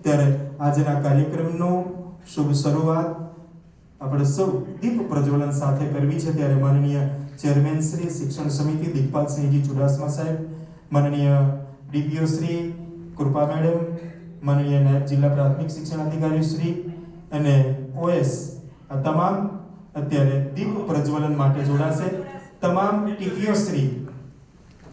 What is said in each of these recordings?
ત્યારે આજના કાર્યક્રમનો શુભ શરૂઆત આપણે સૌ દીપ પ્રજ્વલન સાથે કરવી છે। ત્યારે માનનીય ચેરમેન શ્રી શિક્ષણ સમિતિ દીપપાલસિંહજી ચુડાસમા સાહેબ, માનનીય ડીપીઓ શ્રી કૃપા મેડમ, માનનીય નાયબ જિલ્લા પ્રાથમિક શિક્ષણ અધિકારી શ્રી અને ઓએસ આ તમામ અત્યારે દીપ પ્રજ્વલન માટે જોડાશે। તમામ ટીપીઓ શ્રી,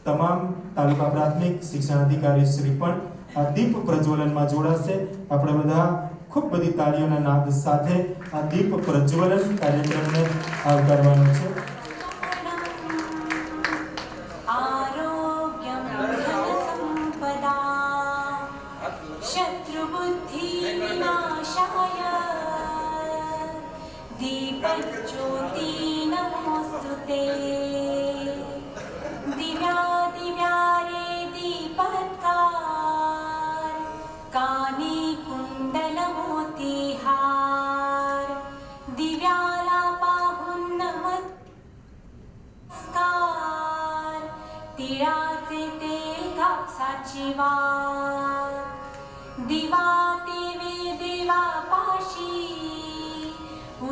તમામ તાલુકા પ્રાથમિક શિક્ષણ અધિકારી શ્રી પણ આ દીપ પ્રજ્વલનમાં જોડાશે। આપણે બધા ખૂબ બધી તાળીઓના નાદ સાથે આ દીપ પ્રજ્વલન કાર્યક્રમને આવકારવાનો છે।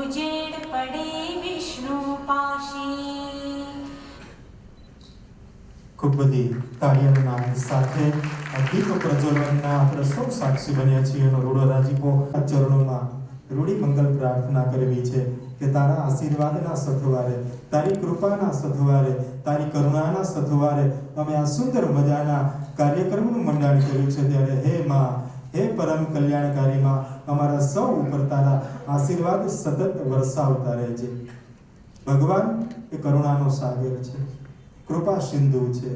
उजेड़ पड़े विष्णु पाशी। ખૂબ બધી તાળીઓના નાદ સાથે આ દીપ પ્રજ્વલનના આપણે સૌ સાક્ષી બન્યા છીએ એનો રૂડો રાજીપો આ ચરણોમાં રૂડી મંગલ પ્રાર્થના કરવી છે કે તારા આશીર્વાદના સથવારે, તારી કૃપાના સથવારે, તારી કરુણાના સથવારે અમે આ સુંદર મજાના કાર્યક્રમનું મંડાણ કર્યું છે। ત્યારે હે માં, હે પરમ કલ્યાણકારી માં, અમારા સૌ ઉપર તારા આશીર્વાદ સતત વરસાવતા રહેજે। ભગવાન એ કરુણાનો સાગર છે, કૃપા સિંધુ છે।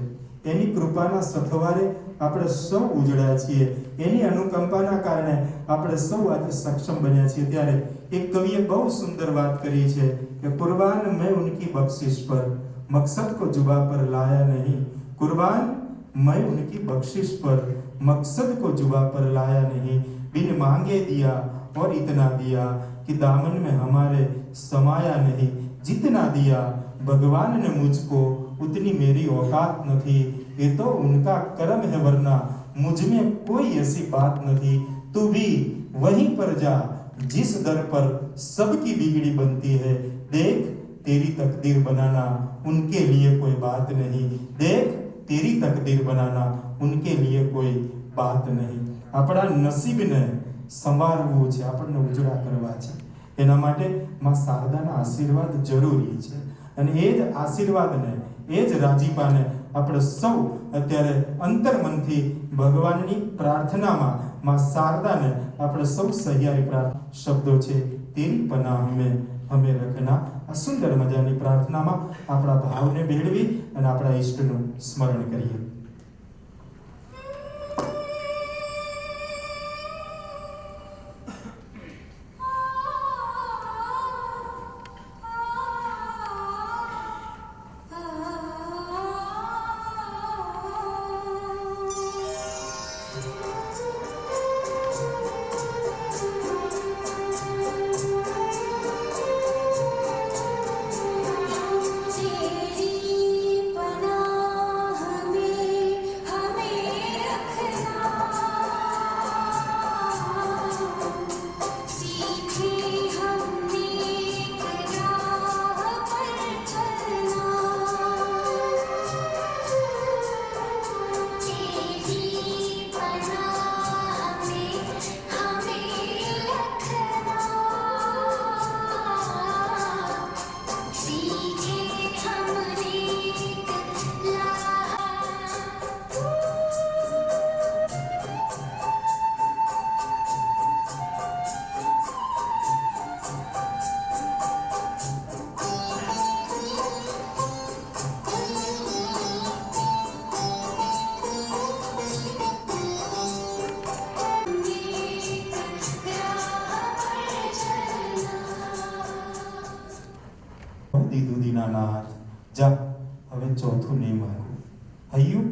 એની કૃપાના સથવારે આપણે સૌ ઉજળ્યા છીએ, એની અનુકંપાના કારણે આપણે સૌ આજે સક્ષમ બન્યા છીએ। ત્યારે એક કવિએ બહુ સુંદર વાત કરી છે કે कुर्बान मैं उनकी बख्शिश पर, मकसद को जुबा पर लाया नहीं। कुर्बान मैं उनकी बख्शिश पर, मकसद को जुबा पर लाया नहीं। बिन मांगे दिया और इतना दिया कि दामन में हमारे समाया नहीं। जितना दिया भगवान ने मुझको उतनी मेरी औकात नहीं। ये तो उनका कर्म है वरना मुझ में कोई ऐसी बात नहीं। तू भी वहीं पर जा जिस दर पर सबकी बिगड़ी बनती है। देख तेरी तकदीर बनाना उनके लिए कोई बात नहीं। देख तेरी तकदीर बनाना उनके लिए कोई बात नहीं। આપણા નસીબને સંવારવું છે, આપણને ઉજળા કરવા છે, એના માટે માં શારદાના આશીર્વાદ જરૂરી છે। અને એ જ આશીર્વાદને, એ જ રાજીપાને આપણે સૌ અત્યારે અંતર્મનથી ભગવાનની પ્રાર્થનામાં માં શારદાને આપણે સૌ સહિયારી પ્રાર્થના શબ્દો છે, તેરી પનાહ હમે રખના। આ સુંદર મજાની પ્રાર્થનામાં આપણા ભાવને ભેળવી અને આપણા ઈષ્ટનું સ્મરણ કરીએ। નાથ જા હવે ચોથું નહીં માંગું। હૈયું,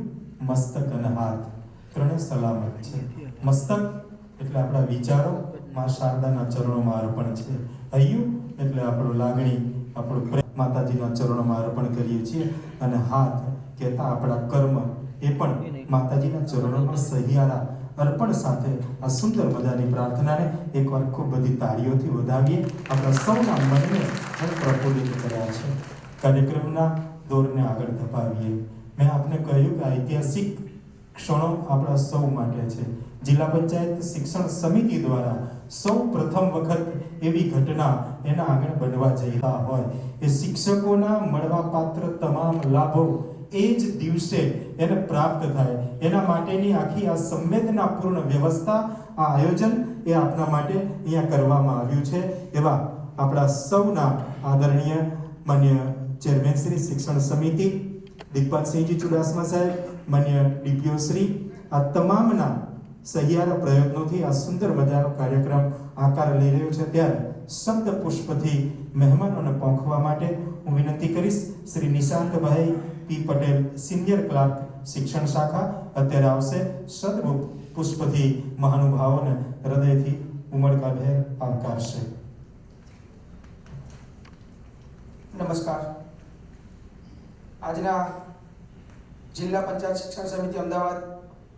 મસ્તક અને હાથ ત્રણે સલામત છે। મસ્તક એટલે આપણા વિચારો માં શારદાના ચરણોમાં અર્પણ છે। હૈયું એટલે આપણો લાગણી, આપણો પ્રેમ માતાજીના ચરણોમાં અર્પણ કરીએ છીએ। અને હાથ કહેતા આપણા કર્મ એ પણ માતાજીના ચરણોમાં સહિયારા અર્પણ સાથે આ સુંદર મજાની પ્રાર્થનાને એકવાર ખૂબ બધી તાળીઓથી વધાવીએ. આપણા સૌના મનને પણ પ્રફુલ્લિત કર્યા છે. કાર્યક્રમના દોરને આગળ ધપાવીએ. મેં આપને કહ્યું કે ઐતિહાસિક ક્ષણો આપણા સૌ માટે છે. જિલ્લા પંચાયત શિક્ષણ સમિતિ દ્વારા સૌ પ્રથમ વખત એવી ઘટના એના આગળ બનવા જઈ રહ્યા હોય એ શિક્ષકોના મળવાપાત્ર તમામ લાભો એ જ દિવસે એને પ્રાપ્ત થાય એના માટેની આખી આ સંવેદનાપૂર્ણ વ્યવસ્થા, આ આયોજન એ આપના માટે અહીંયા કરવામાં આવ્યું છે. એવા આપણા સૌના આદરણીય માન્ય ચેરમેન શ્રી શિક્ષણ સમિતિ દિગ્પાલસિંહજી ચુડાસમા સાહેબ, માન્ય ડીપીઓ શ્રી, આ તમામના સહિયારા પ્રયત્નોથી આ સુંદર મજાનો કાર્યક્રમ આકાર લઈ રહ્યો છે. ત્યારે શબ્દ પુષ્પથી મહેમાનોને પહોંચવા માટે હું વિનંતી કરીશ શ્રી નિશાંતભાઈ પી પટેલ, સિનિયર ક્લાર્ક શિક્ષણ શાખા, અત્યારે આવશે. શબ્દ પુષ્પથી મહાનુભાવોને હૃદયથી ઉમળકાભેર આવકારશે. નમસ્કાર. આજના જિલ્લા પંચાયત શિક્ષણ સમિતિ અમદાવાદ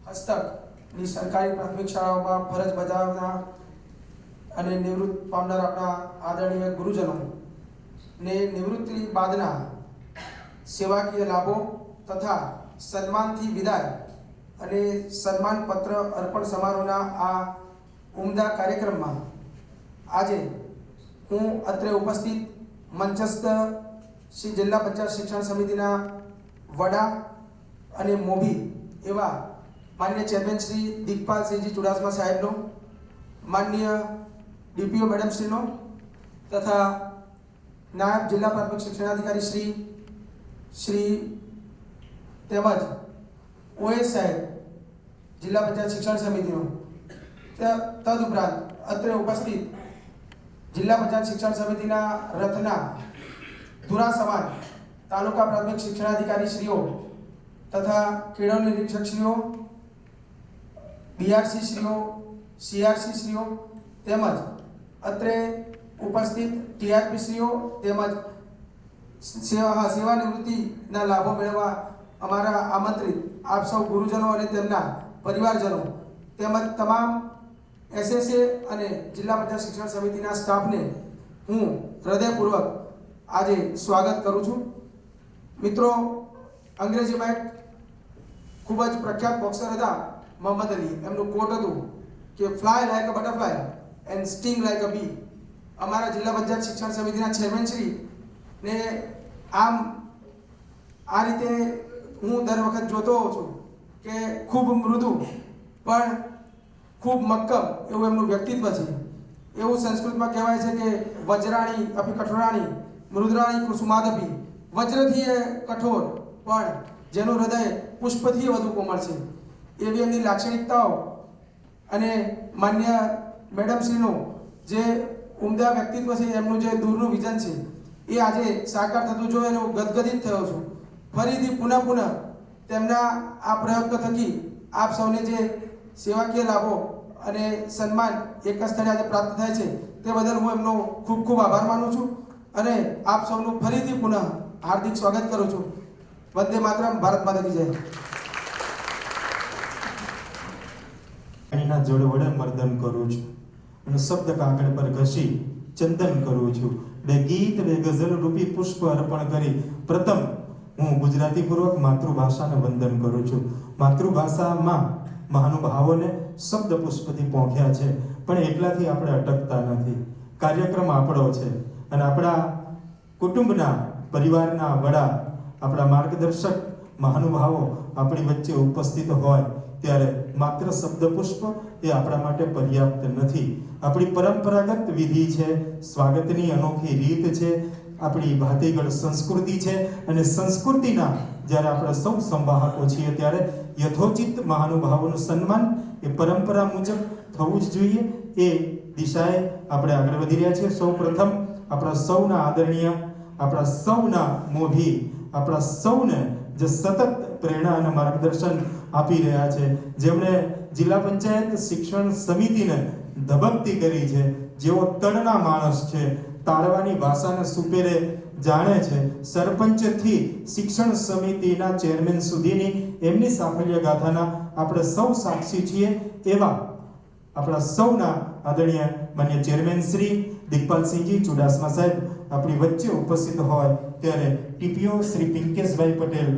હસ્તકની સરકારી પ્રાથમિક શાળાઓમાં ફરજ બજાવનાર અને નિવૃત્ત પામનાર આપણા આદરણીય ગુરુજનો ને નિવૃત્તિ બાદના સેવાકીય લાભો તથા સન્માનથી વિદાય અને સન્માનપત્ર અર્પણ સમારોહના આ ઉમદા કાર્યક્રમમાં આજે હું અત્રે ઉપસ્થિત મંચસ્થ શ્રી જિલ્લા પંચાયત શિક્ષણ સમિતિના વડા અને મોભી એવા માન્ય ચેરમેન શ્રી દિગ્પાલસિંહજી ચુડાસમા સાહેબનો, માન્ય ડીપીઓ મેડમ શ્રીનો તથા નાયબ જિલ્લા પ્રાથમિક શિક્ષણાધિકારી શ્રી તેમજ ઓએસ સાહેબ જિલ્લા પંચાયત શિક્ષણ સમિતિનો, તદુપરાંત અત્રે ઉપસ્થિત જિલ્લા પંચાયત શિક્ષણ સમિતિના રથના ધુરા સમાન તાલુકા પ્રાથમિક શિક્ષણાધિકારી શ્રીઓ તથા કેળવણી નિરીક્ષક શ્રીઓ, બીઆરસી શ્રીઓ, સીઆરસી શ્રીઓ તેમજ અત્રે ઉપસ્થિત ટીઆરપી શ્રીઓ તેમજ સેવા નિવૃત્તિના લાભો મેળવવા અમારા આમંત્રિત આપ સૌ ગુરુજનો અને તેમના પરિવારજનો તેમજ તમામ એસએસએ અને જિલ્લા પંચાયત શિક્ષણ સમિતિના સ્ટાફને હું હૃદયપૂર્વક આજે સ્વાગત કરું છું. મિત્રો, અંગ્રેજીમાં એક ખૂબ જ પ્રખ્યાત બોક્સર હતા મોહમ્મદ અલી. એમનું કોટ હતું કે fly like a butterfly and sting like a bee. અમારા જિલ્લા પંચાયત શિક્ષણ સમિતિના ચેરમેન શ્રી ને આમ આ રીતે હું દર વખત જોતો હોઉં છું કે ખૂબ મૃદુ પણ ખૂબ મક્કમ એવું એમનું વ્યક્તિત્વ છે. એવું સંસ્કૃતમાં કહેવાય છે કે વજ્રાણી અપી કઠોરાણી મૃદ્રાણી કુસુમાદપી. વજ્રથી એ કઠોર પણ જેનું હૃદય પુષ્પથી વધુ કોમળ છે. એવી એમની લાક્ષણિકતાઓ અને માન્ય મેડમશ્રીનું જે ઉમદા વ્યક્તિત્વ છે, એમનું જે દૂરનું વિઝન છે, એ આજે સાકાર થતું જોઈને હું ગદગદિત થયો છું. ફરીથી પુનઃ તેમના આ પ્રયત્ન થકી આપ સૌને જે સેવાકીય લાભો અને સન્માન એક જ સ્થળે આજે પ્રાપ્ત થાય છે તે બદલ હું એમનો ખૂબ ખૂબ આભાર માનું છું અને આપ સૌનું ફરીથી પુનઃ હાર્દિક સ્વાગત કરું છું. વંદે માતરમ. ભારત માતા કી જય. એના જોડ વડે મર્દન કરું છું અને શબ્દ કાગળ પર ઘસી ચંદન કરું છું. બે ગીત બે ગઝલ રૂપી પુષ્પ અર્પણ કરી પ્રથમ હું ગુજરાતીપૂર્વક માતૃભાષાને વંદન કરું છું. માતૃભાષામાં મહાનુભાવોને શબ્દ પુષ્પથી પહોંચ્યા છે, પણ એટલાથી આપણે અટકતા નથી. કાર્યક્રમ આપણો છે અને આપણા કુટુંબના પરિવારના વડા, આપણા માર્ગદર્શક મહાનુભાવો આપણી વચ્ચે ઉપસ્થિત હોય ત્યારે માત્ર શબ્દ પુષ્પ એ આપણા માટે પર્યાપ્ત નથી. આપણી પરંપરાગત વિધિ છે, સ્વાગતની અનોખી રીત છે, આપણી ભાતીગળ સંસ્કૃતિ છે અને સંસ્કૃતિના જ્યારે આપણે સૌ સંવાહકો છીએ ત્યારે યથોચિત મહાનુભાવોનું સન્માન એ પરંપરા મુજબ થવું જ જોઈએ. એ દિશાએ આપણે આગળ વધી રહ્યા છીએ. સૌ પ્રથમ આપણા સૌના આદરણીય, આપણા સૌના મોભી, આપણા સૌને જે સતત પ્રેરણા અને માર્ગદર્શન આપી રહ્યા છે, જેમણે જિલ્લા પંચાયત શિક્ષણ સમિતિને ધબકતી કરી છે, જેઓ તળના માણસ છે, તાળવાની ભાષાને સુપેરે જાણે છે, સરપંચથી શિક્ષણ સમિતિના ચેરમેન સુધીની એમની સાફલ્ય ગાથાના આપણે સૌ સાક્ષી છીએ એવા આપણા સૌના આદરણીય માન્ય ચેરમેન શ્રી દિગ્પાલસિંહજી ચુડાસમા સાહેબ આપણી વચ્ચે ઉપસ્થિત હોય ત્યારે ટીપીઓ શ્રી પિંકેશભાઈ પટેલ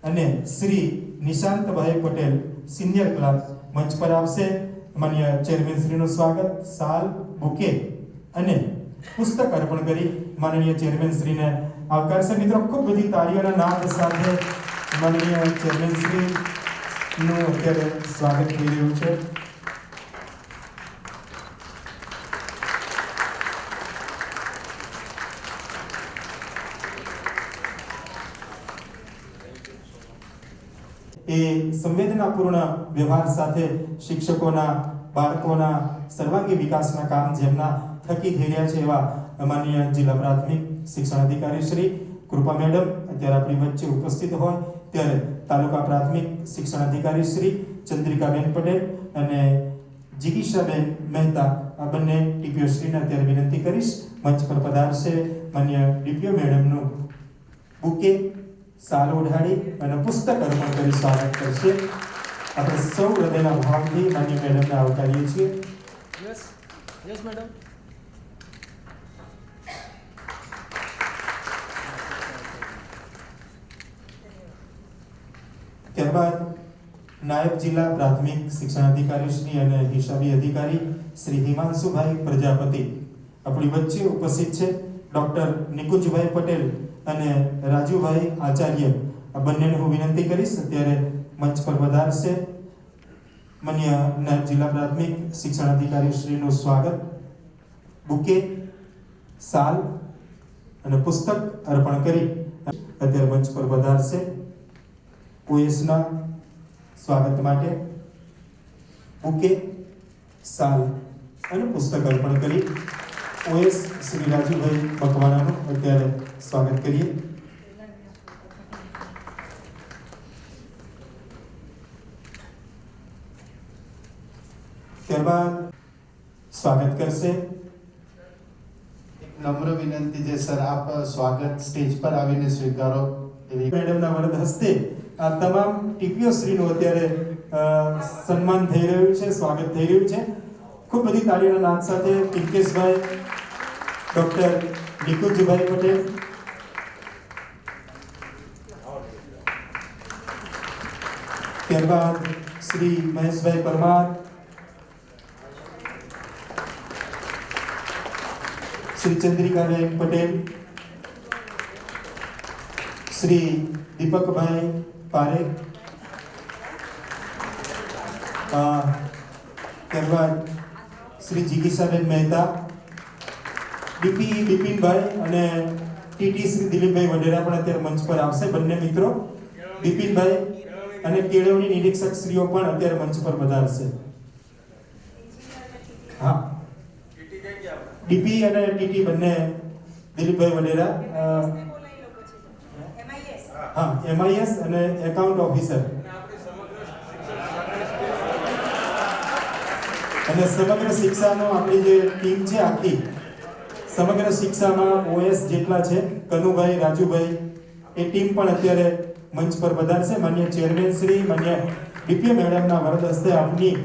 અને શ્રી નિશાંતભાઈ પટેલ સિનિયર ક્લાર્ક મંચ પર આવશે. માન્ય ચેરમેન શ્રીનું સ્વાગત સાલ બુકે અને પુસ્તક અર્પણ કરી માનનીય ચેરમેન શ્રીને આવકારશે. મિત્રો ખૂબ બધી તાળીઓના નાદ સાથે માનનીય ચેરમેન શ્રીનું અત્યારે સ્વાગત થઈ રહ્યું છે. એ સંવેદનાપૂર્ણ વ્યવહાર સાથે શિક્ષકોના બાળકોના સર્વાંગી વિકાસના કામ જેમના થકી થઈ રહ્યા છે એવા માનનીય જિલ્લા પ્રાથમિક શિક્ષણ અધિકારી શ્રી કૃપા મેડમ અત્યારે આપણી વચ્ચે ઉપસ્થિત હોય ત્યારે તાલુકા પ્રાથમિક શિક્ષણ અધિકારી શ્રી ચંદ્રિકાબેન પટેલ અને જિગીશાબેન મહેતા આ બંને ટીપીઓ શ્રીને અત્યારે વિનંતી કરીશ મંચ પર પધારશે. માન્ય ડીપીઓ મેડમનું બુકે સાલ ઓઢાડી અને પુસ્તક અર્પણ કરી સ્વાગત કરશે. આપણે સૌ હૃદયના ભાવથી માન્ય મેડમને આવકારીએ છીએ. Yes madam. ત્યારબાદ નાયબ જિલ્લા પ્રાથમિક શિક્ષણ અધિકારી શ્રી અને હિસાબી અધિકારી શ્રી હિમાંશુભાઈ પ્રજાપતિ આપણી વચ્ચે ઉપસ્થિત છે. ડોક્ટર નિકુંજભાઈ પટેલ અને રાજુભાઈ આચાર્ય આ બંનેને હું વિનંતી કરીશ અત્યારે મંચ પર પધારશે. માન્ય નાયબ જિલ્લા પ્રાથમિક શિક્ષણ અધિકારી શ્રીનું સ્વાગત બુકે સાલ અને પુસ્તક અર્પણ કરી અત્યારે મંચ પર પધારશે. ઓએસના સ્વાગત માટે બુકે સાલ અને પુસ્તક અર્પણ કરી ઓએસ શ્રી રાજુભાઈ મકવાણાનું અત્યારે સ્વાગત કરીએ. ત્યારબાદ સ્વાગત કરશે નમ્ર વિનંતી છે સર, આપ સ્વાગત સ્ટેજ પર આવીને સ્વીકારો એવી મેડમના વરદ હસ્તે આ તમામ ટીપીઓ શ્રીનું અત્યારે સન્માન થઈ રહ્યું છે, સ્વાગત થઈ રહ્યું છે. ખૂબ બધી તાળીઓના નાદ સાથે પિંકેશભાઈ, ડોક્ટર નિકુંજભાઈ પટેલ, ત્યારબાદ શ્રી મહેશભાઈ પરમાર, શ્રી ચંદ્રિકાબેન પટેલ, શ્રી દીપકભાઈ પારેખ, ત્યારબાદ શ્રી જિગીશાબેન મહેતા, ડીપી બિપિનભાઈ અને ટીટી શ્રી દિલીપભાઈ વડેરા પણ અત્યારે મંચ પર આવશે. બંને મિત્રો બિપિનભાઈ અને કેળવણી નિરીક્ષક શ્રીઓ પણ અત્યારે મંચ પર પધારશે. હા, ડીપી અને ટીટી બંને દિલીપભાઈ વડેરા, હા MIS અને એકાઉન્ટ ઓફિસર અને સમગ્ર શિક્ષાનો આપણી જે ટીમ છે આખી સમગ્ર શિક્ષામાં OS જેટલા છે કનુભાઈ, રાજુભાઈ, એ ટીમ પણ અત્યારે મંચ પર પધારશે. માન્ય ચેરમેન શ્રી, માન્ય ડીપીઓ મેડમના વરદ હસ્તે આપની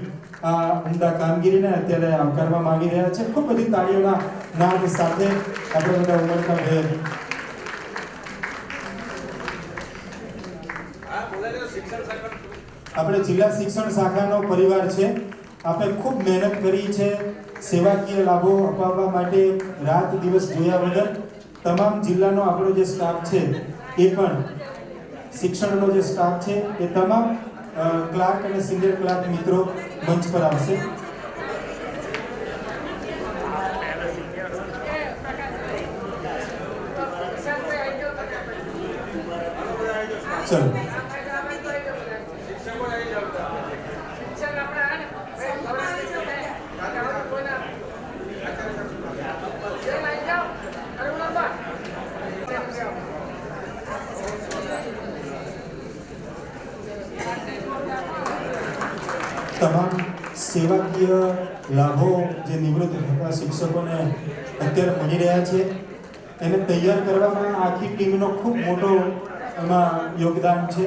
આ ઉમદા કામગીરીને અત્યારે આવકારવામાં આવી રહ્યા છે. ખૂબ બધી તાળીઓના નાદ સાથે આપણે બધા ઉમળકા ભેર આપણે જિલ્લા શિક્ષણ શાખાનો પરિવાર છે. આપણે ખૂબ મહેનત કરી છે સેવાકીય લાભો અપાવવા માટે, રાત દિવસ જોયા વગર. તમામ જિલ્લાનો આપણો જે સ્ટાફ છે એ પણ શિક્ષણનો જે સ્ટાફ છે એ તમામ ક્લાર્ક અને સિનિયર ક્લાર્ક મિત્રો મંચ પર આવશે. ચલો તમામ સેવાકીય લાભો જે નિવૃત્ત થતા શિક્ષકોને અત્યારે મળી રહ્યા છે એને તૈયાર કરવામાં આખી ટીમનો ખૂબ મોટો એમાં યોગદાન છે.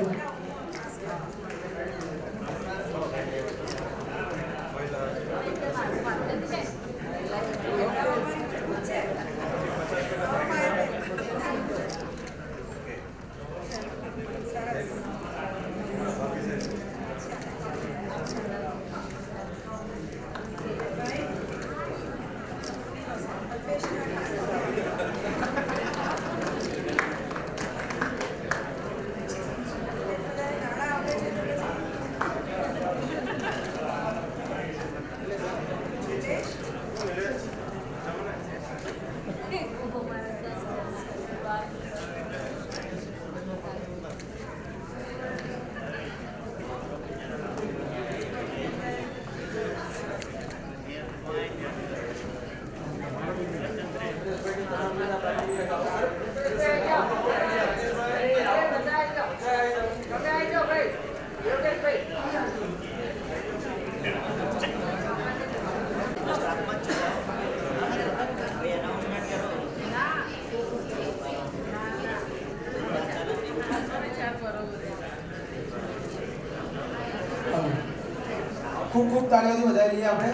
ખૂબ તાળીઓથી વધાવી લઈએ આપણે.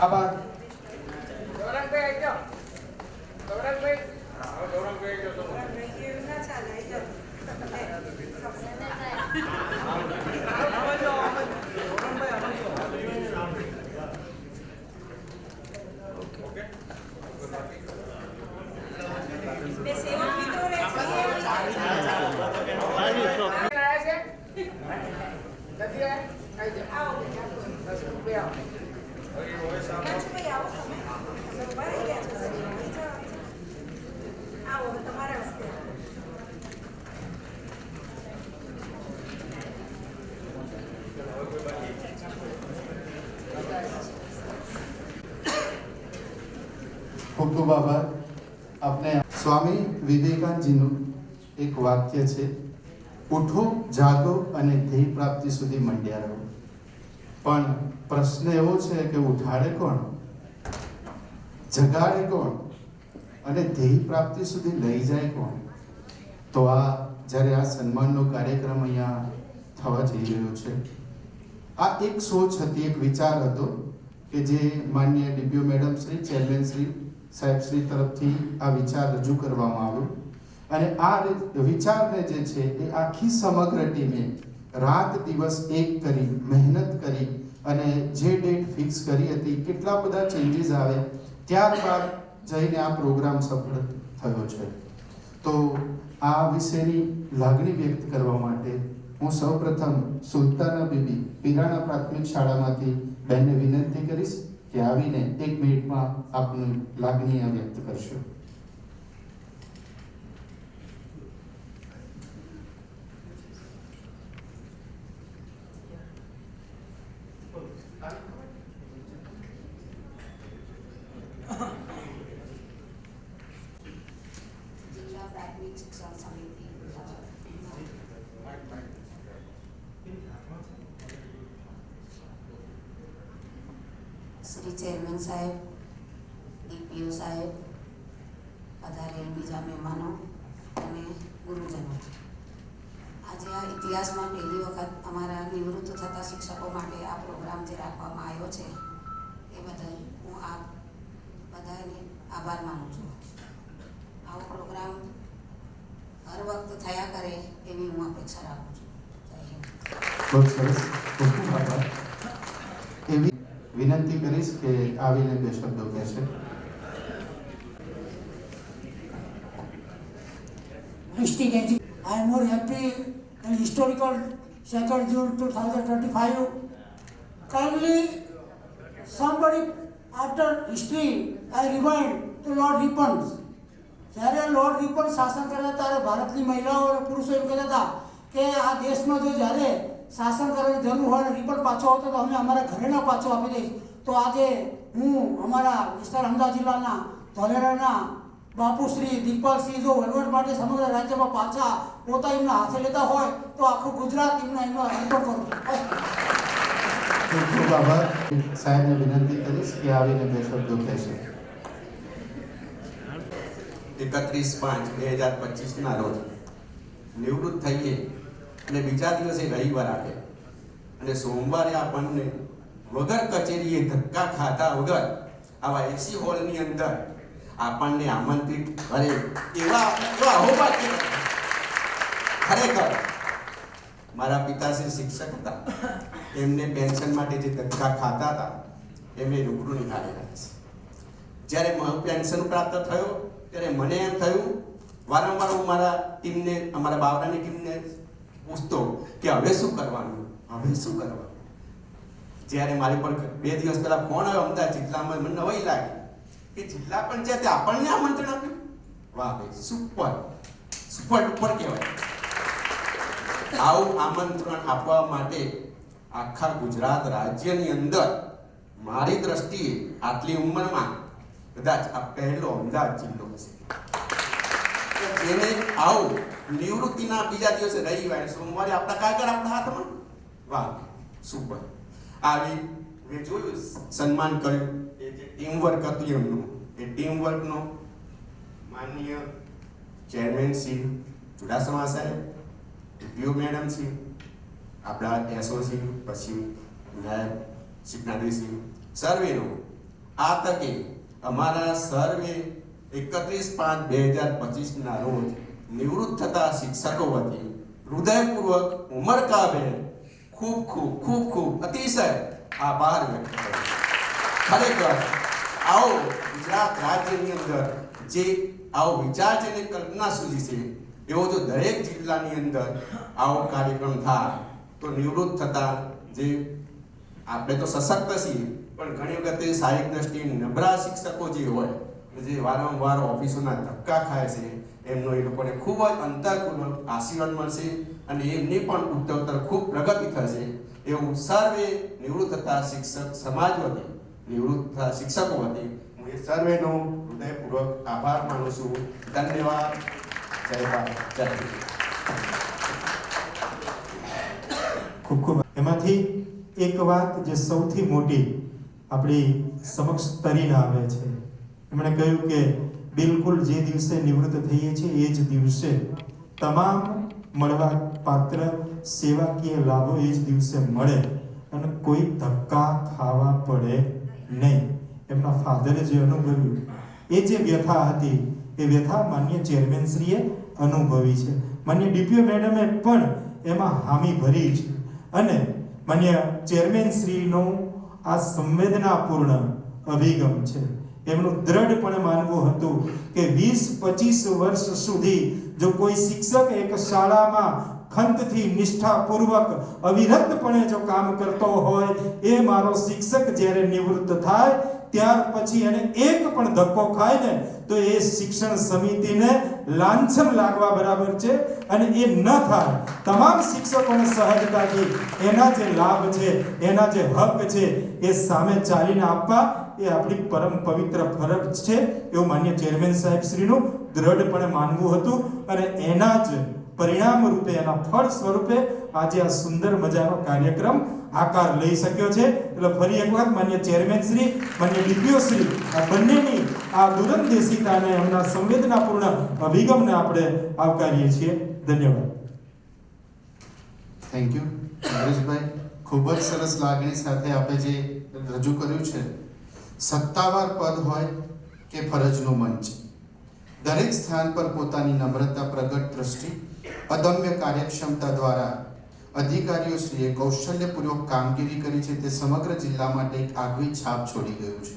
આભાર. બે સેવક મિત્રો રહે છે. આવો લક્ષ્મીભાઈ, આવો તમે. ભરાઈ ગયા છો સર. આવો તમારા હસ્તે. ખૂબ ખૂબ આભાર. આપને સ્વામી વિવેકાનંદજીનું એક વાક્ય છે, ઉઠો જાગો અને ધ્યેય પ્રાપ્તિ સુધી મંડ્યા રહો. પણ પ્રશ્ન એવો છે કે ઉઠાડે કોણ, જગાડે કોણ અને ધ્યેય પ્રાપ્તિ સુધી લઈ જાય કોણ? તો જ્યારે આ સન્માનનો કાર્યક્રમ અહીંયા થવા જઈ રહ્યો છે, આ એક સોચ હતી, એક વિચાર હતો કે જે માનનીય DPO madam Shri, chairman Shri સાહેબ શ્રી તરફથી આ વિચાર રજૂ કરવામાં આવ્યો. અને આ વિચારને જે છે એ આખી સમગ્ર ટીમે રાત દિવસ એક કરી, મહેનત કરી અને જે ડેટ ફિક્સ કરી હતી, કેટલા બધા ચેન્જીસ આવે, ત્યારબાદ જઈને આ પ્રોગ્રામ સફળ થયો છે. તો આ વિશેની લાગણી વ્યક્ત કરવા માટે હું સૌપ્રથમ સુલતાના બીબી પીરાણા પ્રાથમિક શાળામાંથી બેનને વિનંતી કરીશ કે આવીને 1 મિનિટમાં આપની લાગણી વ્યક્ત કરશો. જિલ્લા પ્રાથમિક શિક્ષણ સમિતિ શ્રી ચેરમેન સાહેબ, ડીપીઓ સાહેબ, પધારેલ બીજા મહેમાનો અને ગુરુજનો, આજે આ ઇતિહાસમાં પહેલી વખત અમારા નિવૃત્ત થતા શિક્ષકો માટે આ પ્રોગ્રામ જે રાખવામાં આવ્યો છે એ બદલ હું આપ બધાને આભાર માનું છું. આવો પ્રોગ્રામ હર વખત થયા કરે એવી હું અપેક્ષા રાખું છું. જય હિન્દ. બહુ સરસ, ખૂબ ખૂબ આભાર. એવી વિનંતી કરીશ કે આવીને 2 શબ્દો કહેશે. I am more happy and historical 2nd June 2025. Kindly, somebody after history, I rewind to Lord Ripon. જ્યારે લોર્ડ રિપન શાસન કરતા ત્યારે ભારતની મહિલાઓ અને પુરુષો એમ કહેતા હતા કે આ દેશમાં જો જ્યારે શાસન કરવાની જરૂર હોય અને રિપન પાછો આવતો તો અમે અમારા ઘરેના પાછો આપી દઈશ. તો આજે હું અમારા વિસ્તાર અમદાવાદ જિલ્લાના ધોલેરાના બાપુશ્રી દીપકસિંહ જો વહીવટ માટે સમગ્ર રાજ્યમાં પાછા પોતા એમના હાથે લેતા હોય તો આખું ગુજરાત એમનો અર્પણ કરું છું. ખૂબ ખૂબ આભાર. સાહેબને વિનંતી કરીશ કે આવીને 2 શબ્દો કહેશે. 31/5/2025 રોજ નિવૃત્ત થઈએ અને બીજા દિવસે રવિવાર આવે અને સોમવારે આપણને વગર કચેરીએ ધક્કા ખાધા વગર આવા એસી હોલની અંદર આપણને આમંત્રિત કરે એવા અહોભાગ્ય. ખરેખર મારા પિતાશ્રી શિક્ષક હતા, એમને પેન્શન માટે જે ધક્કા ખાતા હતા એમને રૂબરૂ નિહાળેલા છે. જ્યારે મારું પેન્શન પ્રાપ્ત થયો ત્યારે મને એમ થયું, વારંવાર હું મારા ટીમને, અમારા બાવડાની ટીમને પૂછતો કે હવે શું કરવાનું, હવે શું કરવાનું. જ્યારે મારી પર 2 દિવસ પહેલા ફોન આવ્યો અમદાવાદ જિલ્લામાં, મને નવાઈ લાગી કે જિલ્લા પંચાયતે આપણને આમંત્રણ આપ્યું. વાહ ભાઈ, સુપર સુપર ડુપર કહેવાય. આવું આમંત્રણ આપવા માટે આખા ગુજરાત રાજ્યની અંદર મારી દ્રષ્ટિએ આટલી ઉંમરમાં કદાચ આ પહેલો અમદાવાદ જિલ્લો હશે જેને આવું નિવૃત્તિના બીજા દિવસે રવિવારે સોમવારે આપણા કાગળ આપણા હાથમાં. વાહ, સુપર. આવી મેં જોયું, સન્માન કર્યું, એ જે ટીમ વર્ક હતું એમનું, એ ટીમ વર્કનો માનનીય ચેરમેન શ્રી ચુડાસમા સાહેબ, ડીપીઓ મેડમ શ્રી, આપણા એસઓસી પછી નાયબ શિક્ષણાધીશી સર્વેનો આ તકે અમારા સર્વે 31/5/2025 રોજ નિવૃત્ત થતા શિક્ષકો વતી હૃદયપૂર્વક ઉમરકાબેન ખૂબ અતિશય આભાર વ્યક્ત કરું. ખરેખર આવો ગુજરાત રાજ્યની અંદર જે આવો વિચાર છે ને કલ્પના સૂજી છે એવો જો દરેક જિલ્લાની અંદર આવો કાર્યક્રમ થાય તો નિવૃત્ત થતા જે આપણે તો સશક્ત છીએ પણ ઘણી વખતે શારીરિક દ્રષ્ટિએ નબળા શિક્ષકો જે હોય જે વારંવાર ઓફિસોના ધક્કા ખાય છે એમનો એ લોકોને ખૂબ જ અંતરપૂર્વક આશીર્વાદ મળશે અને એમની પણ ઉત્તરોત્તર ખૂબ પ્રગતિ થશે એવું સર્વે નિવૃત્ત થતા શિક્ષક સમાજ વતી નિવૃત્ત થતા શિક્ષકો વતી હું એ સર્વેનો હૃદયપૂર્વક આભાર માનું છું. ધન્યવાદ. જય ભારત. જય હિન્દ. ખૂબ એમાંથી એક વાત જે સૌથી મોટી આપણી સમક્ષ તરીને આવે છે, એમણે કહ્યું કે બિલકુલ જે દિવસે નિવૃત્ત થઈએ છીએ એ જ દિવસે તમામ મળવા પાત્ર સેવાકીય લાભો એ જ દિવસે મળે અને કોઈ ધક્કા ખાવા પડે નહીં. એમના ફાધરે જે અનુભવ્યું એ જે વ્યથા હતી એ વ્યથા માન્ય ચેરમેનશ્રીએ અનુભવી છે. માન્ય ડીપીઓ મેડમે પણ એમાં હામી ભરી છે અને માન્ય ચેરમેનશ્રીનો આ સંવેદનાપૂર્ણ અભિગમ છે. એમનું દ્રઢપણે માનવું હતું કે 20-25 વર્ષ સુધી જો કોઈ શિક્ષક એક શાળામાં ખંતથી નિષ્ઠાપૂર્વક અવિરતપણે જો કામ કરતો હોય એ મારો શિક્ષક જ્યારે નિવૃત્ત થાય ત્યાર પછી એને એક પણ ધક્કો ખાય ને તો એ શિક્ષણ સમિતિને લાંછન લાગવા બરાબર છે અને એ ન થાય. તમામ શિક્ષકોને સહજતાથી એના જે લાભ છે, એના જે હક છે એ સામે ચાલીને આપવા એ આપણી પરમ પવિત્ર ફરજ છે એવું માન્ય ચેરમેન સાહેબ શ્રીનું દ્રઢપણે માનવું હતું અને એના જ પરિણામ રૂપે, એના ફળ સ્વરૂપે આજે આ સુંદર મજાનો કાર્યક્રમ આકાર લઈ શક્યો છે. એટલે ફરી એક વખત માન્ય ચેરમેન શ્રી, માન્ય ડીપીઓ શ્રી આ બંનેની આ દૂરંદેશિતા અને એમના સંવેદનાપૂર્ણ અભિગમને આપણે આવકારીએ છીએ. ધન્યવાદ. Thank you Nareshbhai. ખૂબ જ સરસ લાગણી સાથે આપણે જે રજૂ કર્યું છે. સત્તાવાર પદ હોય કે ફરજનો મંચ, દરેક સ્થાન પર પોતાની નમ્રતા, પ્રગટ દ્રષ્ટિ, અદમ્ય કાર્યક્ષમતા દ્વારા અધિકારીઓશ્રીએ કૌશલ્યપૂર્વક કામગીરી કરી છે. તે સમગ્ર જિલ્લા માટે એક આગવી છાપ છોડી ગયું છે.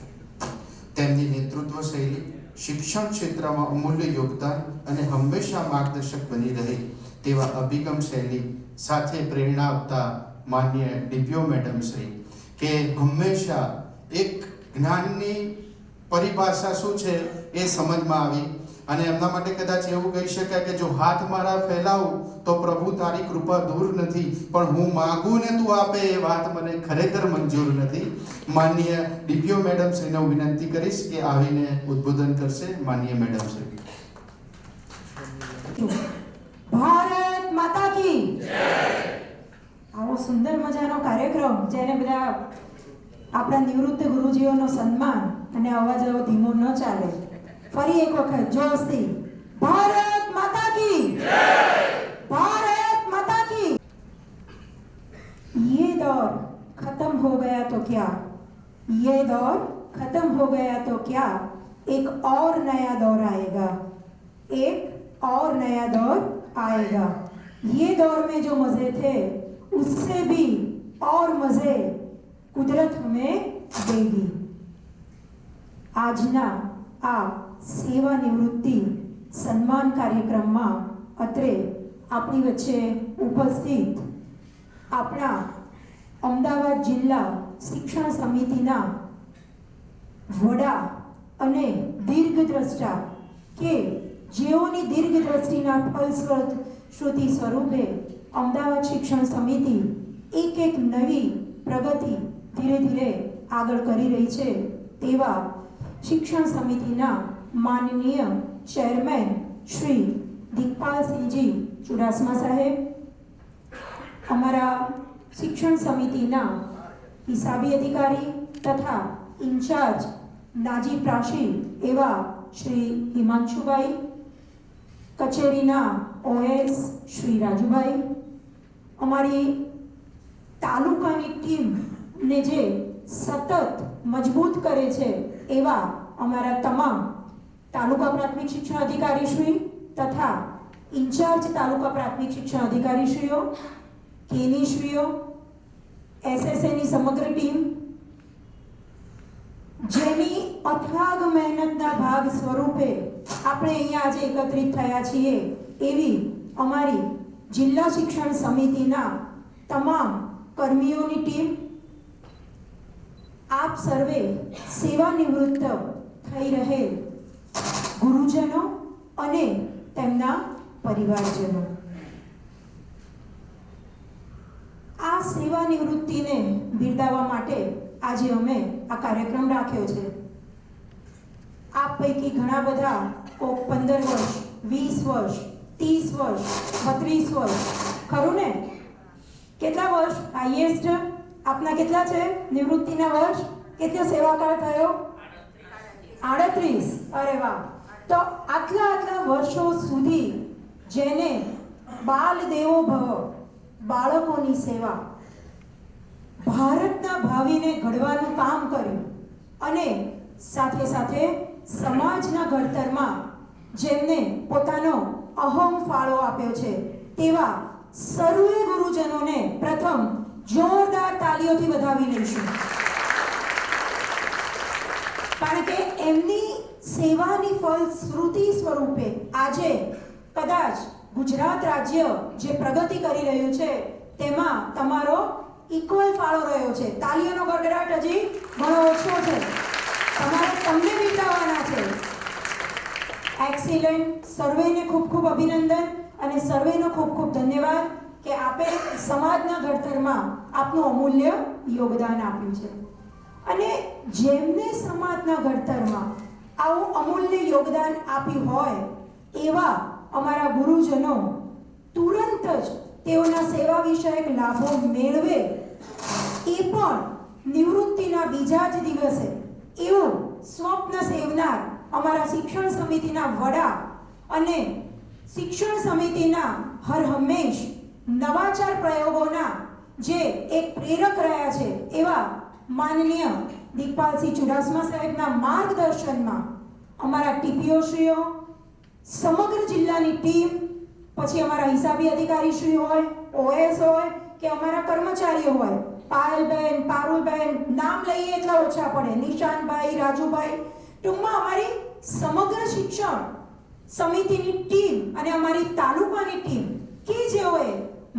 તેમની નેતૃત્વ શૈલી, શિક્ષણ ક્ષેત્રમાં અમૂલ્ય યોગદાન અને હંમેશા માર્ગદર્શક બની રહે તેવા અભિગમ શૈલી સાથે પ્રેરણા આપતા માન્ય ડીપીઓ મેડમ શ્રી કે હંમેશા એક જ્ઞાનની પરિભાષા શું છે એ સમજમાં આવી અને એમના માટે કદાચ એવું કહી શકાય કે જો હાથ મારા ફેલાવું તો પ્રભુ તારી કૃપા દૂર નથી, પણ હું માગું ને તું આપે એ વાત મને ખરેખર મંજૂર નથી. માનનીય ડીપીઓ મેડમ શ્રીને હું વિનંતી કરીશ કે આવીને ઉદ્બોધન કરશે. માનનીય મેડમ શ્રી. ભારત માતા કી જય. આવો સુંદર મજાનો કાર્યક્રમ જેને બધા આપણા નિવૃત્ત ગુરુજીઓનો સન્માન અને અવાજ આવો ધીમો ન ચાલે. ફરી એક વખત જોશથી ભારત માતા કી જય. भारत माता की. ये दौर खत्म हो गया तो क्या, ये दौर खत्म हो गया तो क्या, एक और नया दौर आएगा, एक और नया दौर आएगा. ये दौर में जो मजे थे उससे भी और मजे कुदरत हमें देगी. આજના આ સેવા નિવૃત્તિ સન્માન કાર્યક્રમમાં અત્રે આપણી વચ્ચે ઉપસ્થિત આપણા અમદાવાદ જિલ્લા શિક્ષણ સમિતિના વડા અને દીર્ઘદ્રષ્ટા કે જેઓની દીર્ઘદ્રષ્ટિના ફલશ્રુતિ સ્વરૂપે અમદાવાદ શિક્ષણ સમિતિ એક નવી પ્રગતિ ધીરે ધીરે આગળ કરી રહી છે તેવા શિક્ષણ સમિતિના માનનીય ચેરમેન શ્રી દિગ્પાલસિંહજી ચુડાસમા સાહેબ, અમારા શિક્ષણ સમિતિના હિસાબી અધિકારી તથા ઇન્ચાર્જ નાજી પ્રાશી એવા શ્રી હિમાંશુભાઈ, કચેરીના ઓએસ શ્રી રાજુભાઈ, અમારી તાલુકાની ટીમને જે સતત મજબૂત કરે છે એવા અમારા તમામ તાલુકા પ્રાથમિક શિક્ષણ અધિકારીશ્રી તથા ઇન્ચાર્જ તાલુકા પ્રાથમિક શિક્ષણ અધિકારીશ્રીઓ, કેનીશ્રીઓ, એસએસએની સમગ્ર ટીમ, જેની અથાગ મહેનતના ભાગ સ્વરૂપે આપણે અહીંયા આજે એકત્રિત થયા છીએ એવી અમારી જિલ્લા શિક્ષણ સમિતિના તમામ કર્મીઓની ટીમ, આપ સર્વે સેવા નિવૃત્ત થઈ રહેલ ગુરુજનો અને તેમના પરિવારજનો, આ સેવા નિવૃત્તિને બિરદાવવા માટે આજે અમે આ કાર્યક્રમ રાખ્યો છે. આપ પૈકી ઘણા બધા કોક 15 વર્ષ, 20 વર્ષ, 30 વર્ષ, 32 વર્ષ, ખરું ને? કેટલા વર્ષ હાઈએસ્ટ આપના કેટલા છે નિવૃત્તિના વર્ષ? કેટલો સેવાકાળ થયો? 38. અરે વાહ! તો આટલા વર્ષો સુધી જેને બાલ દેવો ભવ, બાળકોની સેવા, ભારતના ભાવિને ઘડવાનું કામ કર્યું અને સાથે સાથે સમાજના ઘડતરમાં જેમને પોતાનો અહમ ફાળો આપ્યો છે તેવા સર્વે ગુરુજનોને પ્રથમ જોરદાર તાળીઓથી વધાવી લઈશું. કારણ કે એમની સેવાની ફલશ્રુતિ સ્વરૂપે આજે કદાચ ગુજરાત રાજ્ય જે પ્રગતિ કરી રહ્યું છે તેમાં તમારો ઇક્વલ ફાળો રહ્યો છે. તાળીઓનો ગડગડાટ હજી ઘણો ઓછો છે. તમારે તમને બિરદાવવાના છે. એક્સિલન્ટ. સર્વેને ખૂબ ખૂબ અભિનંદન અને સર્વેનો ખૂબ ખૂબ ધન્યવાદ કે આપે સમાજના ઘડતરમાં આપનું અમૂલ્ય યોગદાન આપ્યું છે. અને જેમને સમાજના ઘડતરમાં આવું અમૂલ્ય યોગદાન આપ્યું હોય એવા અમારા ગુરુજનો તુરંત જ તેઓના સેવા વિષયક લાભો મેળવે એ પણ નિવૃત્તિના બીજા જ દિવસે એવું સ્વપ્ન સેવનાર અમારા શિક્ષણ સમિતિના વડા અને શિક્ષણ સમિતિના હર હંમેશ નવાચાર પ્રયોગોના જે એક પ્રેરક રહ્યા છે એવા માનનીય દીપપાલસિંહ ચુડાસમા સાહેબના માર્ગદર્શનમાં અમારા ટીપીઓશ્રીઓ, સમગ્ર જિલ્લાની ટીમ, પછી અમારા હિસાબી અધિકારીશ્રી હોય, ઓએસ હોય કે અમારા કર્મચારીઓ હોય, પાયલબેન, પારુલબેન, નામ લઈએ એટલા ઓછા પડે, નિશાનભાઈ, રાજુભાઈ, ટૂંકમાં અમારી સમગ્ર શિક્ષણ સમિતિની ટીમ અને અમારી તાલુકાની ટીમ કે જેઓએ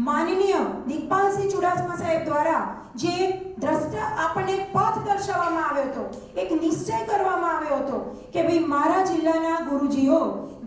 માનનીય દીપપાલસિંહ ચુડાસમા સાહેબ દ્વારા જે દ્રષ્ટા આપણને પથ દર્શાવવામાં આવ્યો હતો, એક નિશ્ચય કરવામાં આવ્યો હતો કે ભાઈ મારા જિલ્લાના ગુરુજીઓ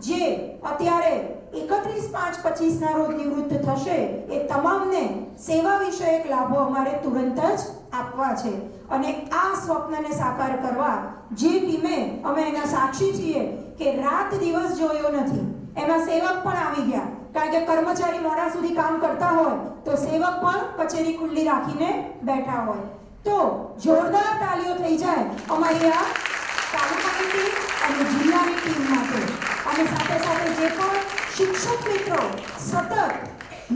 જે અત્યારે 31/5/25 ના રોજ નિવૃત્ત થશે એ તમામને સેવા વિષયક લાભો અમારે તુરંત જ આપવા છે. અને આ સ્વપ્નને સાકાર કરવા જે ટીમે અમે એના સાક્ષી છીએ કે રાત દિવસ જોયો નથી, એમાં સેવક પણ આવી ગયા. કારણ કે કર્મચારી મોડા સુધી કામ કરતા હોય તો સેવક પણ કચેરી ખુલ્લી રાખીને બેઠા હોય. તો જોરદાર તાળીઓ થઈ જાય અમારી આ તાલુકાની ટીમ અને જિલ્લાની ટીમ માટે. અને સાથે સાથે જે પણ શિક્ષક મિત્રો સતત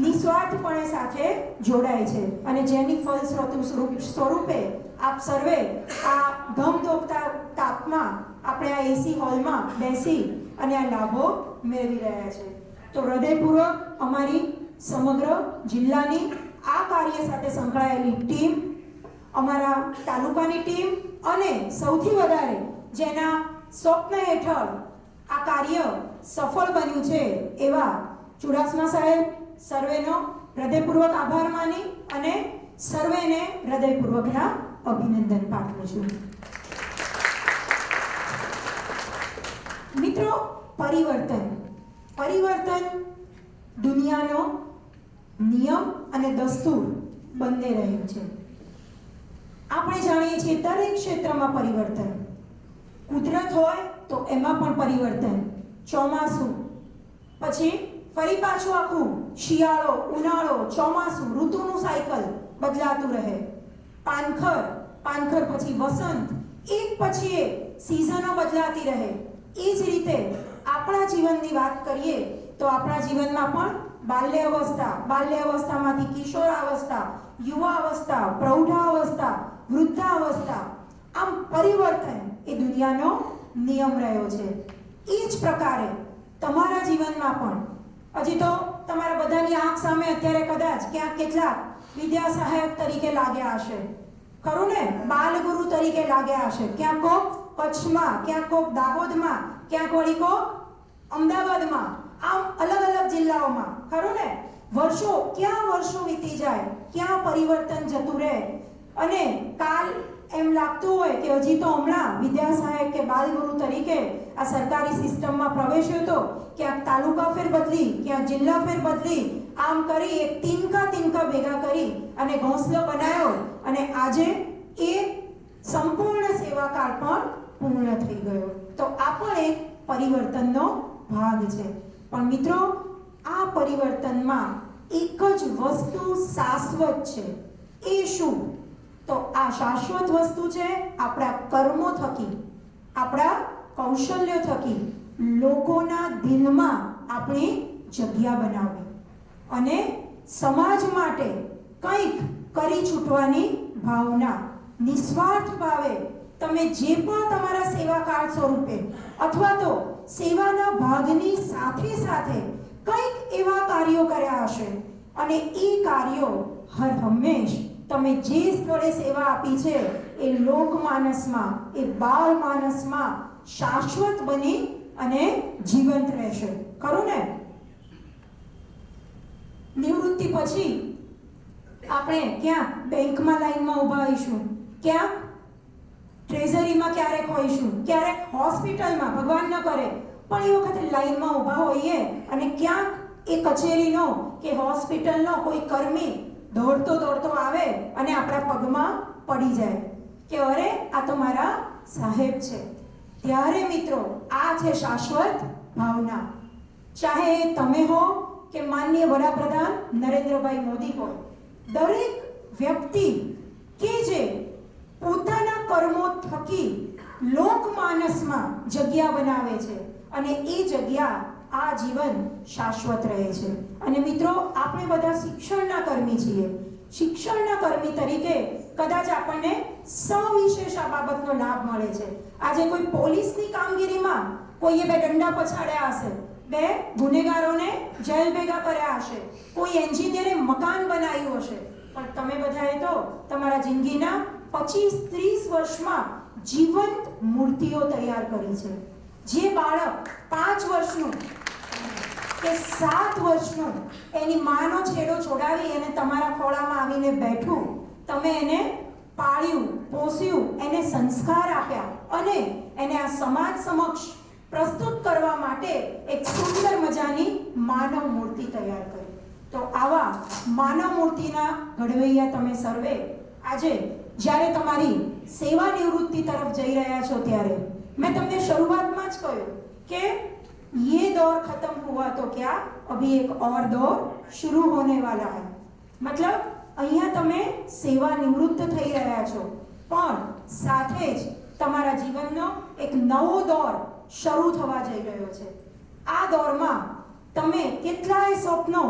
નિસ્વાર્થપણે સાથે જોડાય છે અને જેની ફલશ્રુતિ સ્વરૂપે આપ સર્વે આ ધમધોકતા તાપમાં આપણે આ એસી હોલમાં બેસી અને આ લાભો મેળવી રહ્યા છે. તો હૃદયપૂર્વક અમારી સમગ્ર જિલ્લાની આ કાર્ય સાથે સંકળાયેલી ટીમ, અમારા તાલુકાની ટીમ અને સૌથી વધારે જેના સ્વપ્ન હેઠળ આ કાર્ય સફળ બન્યું છે એવા ચુડાસમા સાહેબ, સર્વેનો હૃદયપૂર્વક આભાર માની અને સર્વેને હૃદયપૂર્વકના અભિનંદન પાઠવું છું. મિત્રો, પરિવર્તન દુનિયાનો નિયમ અને દસ્તુર બંને રહ્યું છે. આપણે જાણીએ છીએ દરેક ક્ષેત્રમાં પરિવર્તન. કુદરત હોય તો એમાં પણ પરિવર્તન. ચોમાસું પછી ફરી પાછું આખું શિયાળો, ઉનાળો, ચોમાસું, ઋતુનું સાયકલ બદલાતું રહે. પાનખર પછી વસંત, એક પછી એક સિઝનો બદલાતી રહે. એ જ રીતે આપણા જીવનની વાત કરીએ તો આપણા જીવનમાં પણ બાલ્ય અવસ્થામાંથી કિશોરાવસ્થા, યુવાવસ્થા, પ્રૌઢાવસ્થા, વૃદ્ધાવસ્થા, આમ પરિવર્તન એ દુનિયાનો નિયમ રહ્યો છે. એ જ પ્રકારે તમારા જીવનમાં પણ હજી તો તમારા બધાની આંખ સામે અત્યારે કદાચ ક્યાંક કેટલાક વિદ્યા સહાયક તરીકે લાગ્યા હશે, ખરું ને? બાલગુરુ તરીકે લાગ્યા હશે. ક્યાંક કોક કચ્છમાં, ક્યાંક કોક દાહોદમાં, ક્યાંક વળી કોક અમદાવાદમાં, આમ અલગ અલગ જિલ્લાઓમાં, ખરું ને? ક્યાં વર્ષો વીતી જાય, ક્યાં પરિવર્તન જતું રહે, અને કાલ એમ લાગતું હોય કે હજી તો હમણાં વિદ્યા સહાયક કે બાલગુરુ તરીકે આ સરકારી સિસ્ટમમાં પ્રવેશ્યો તો ક્યાંક તાલુકા ફેર બદલી, ક્યાંક જિલ્લા ફેર બદલી, આમ કરી એક તિનકા ભેગા કરી અને ઘોંસલો બનાવ્યો, અને આજે એ સંપૂર્ણ સેવાકાળ પણ પૂર્ણ થઈ ગયો. તો આ પણ એક પરિવર્તનનો ભાગ છે. પણ મિત્રો, આ પરિવર્તનમાં એક જ વસ્તુ શાશ્વત છે. એ શું? તો આ શાશ્વત વસ્તુ છે આપણા કર્મો થકી, આપણા કૌશલ્યો થકી લોકોના દિલમાં આપણી જગ્યા બનાવવી અને સમાજ માટે કંઈક કરી છૂટવાની ભાવના. નિસ્વાર્થ ભાવે તમે જે પણ તમારા સેવાકાળ સ્વરૂપે અથવા તો સેવાના ભાગની સાથે સાથે કંઈક એવા કાર્યો કર્યા હશે, અને એ કાર્યો હર હંમેશ તમે જે સ્થળે સેવા આપી છે એ લોકમાનસમાં, એ બાળ માનસમાં શાશ્વત બની અને જીવંત રહેશે, ખરું ને? નિવૃત્તિ પછી આપણે ક્યાંક બેંકમાં લાઈનમાં ઊભા હોઈશું, ક્યાંક ટ્રેઝરીમાં ક્યારેક હોઈશું, ક્યારેક હોસ્પિટલમાં, ભગવાન ન કરે પણ એ વખતે લાઈનમાં ઊભા હોઈએ અને ક્યાંક એ કચેરીનો કે હોસ્પિટલનો કોઈ કર્મી દોડતો આવે અને આપણા પગમાં પડી જાય કે અરે આ તો મારા સાહેબ છે. ત્યારે મિત્રો, આ છે શાશ્વત ભાવના. ચાહે તમે હો કે માનનીય વડાપ્રધાન નરેન્દ્રભાઈ મોદી હોય, દરેક વ્યક્તિ કે જે પોતાના કર્મો થકી લોકમાનસમાં જગ્યા બનાવે છે, અને એ જગ્યા આ જીવન શાશ્વત રહે છે. અને મિત્રો, આપણે બધા શિક્ષણના કર્મી છીએ. શિક્ષણના કર્મી તરીકે કદાચ આપણને સવિશેષ આ બાબતનો લાભ મળે છે. આજે કોઈ પોલીસની કામગીરીમાં કોઈએ બે દંડા પછાડ્યા હશે, બે ગુનેગારોને જેલ ભેગા કર્યા હશે, કોઈ એન્જિનિયરે મકાન બનાવ્યું હશે, પણ તમે બધાએ તો તમારા જિંદગીના 25-30 વર્ષમાં જીવંત મૂર્તિઓ તૈયાર કરી છે. જે બાળક 5 વર્ષનું કે 7 વર્ષનું એની માનો છેડો છોડાવી અને તમારા ખોળામાં આવીને બેઠું, તમે એને પાળ્યું, પોસ્યું, એને સંસ્કાર આપ્યા અને એને આ સમાજ સમક્ષ પ્રસ્તુત કરવા માટે એક સુંદર મજાની માનવ મૂર્તિ તૈયાર કરી. તો આવા માનવ મૂર્તિના ઘડવૈયા તમે સર્વે આજે જ્યારે તમારી સેવા નિવૃત્તિ તરફ જઈ રહ્યા છો, ત્યારે मैं तुमने शुरुआत में कहूं कि ये दौर खत्म हुआ तो क्या अभी एक और दौर शुरू होने वाला है. मतलब અહીંયા તમે સેવા નિવૃત્ત થઈ રહ્યા છો, પણ સાથે જ તમારા જીવનનો એક નવો દોર શરૂ થવા જઈ રહ્યો છે. આ દોરમાં તમે કેટલાય સ્વપ્નો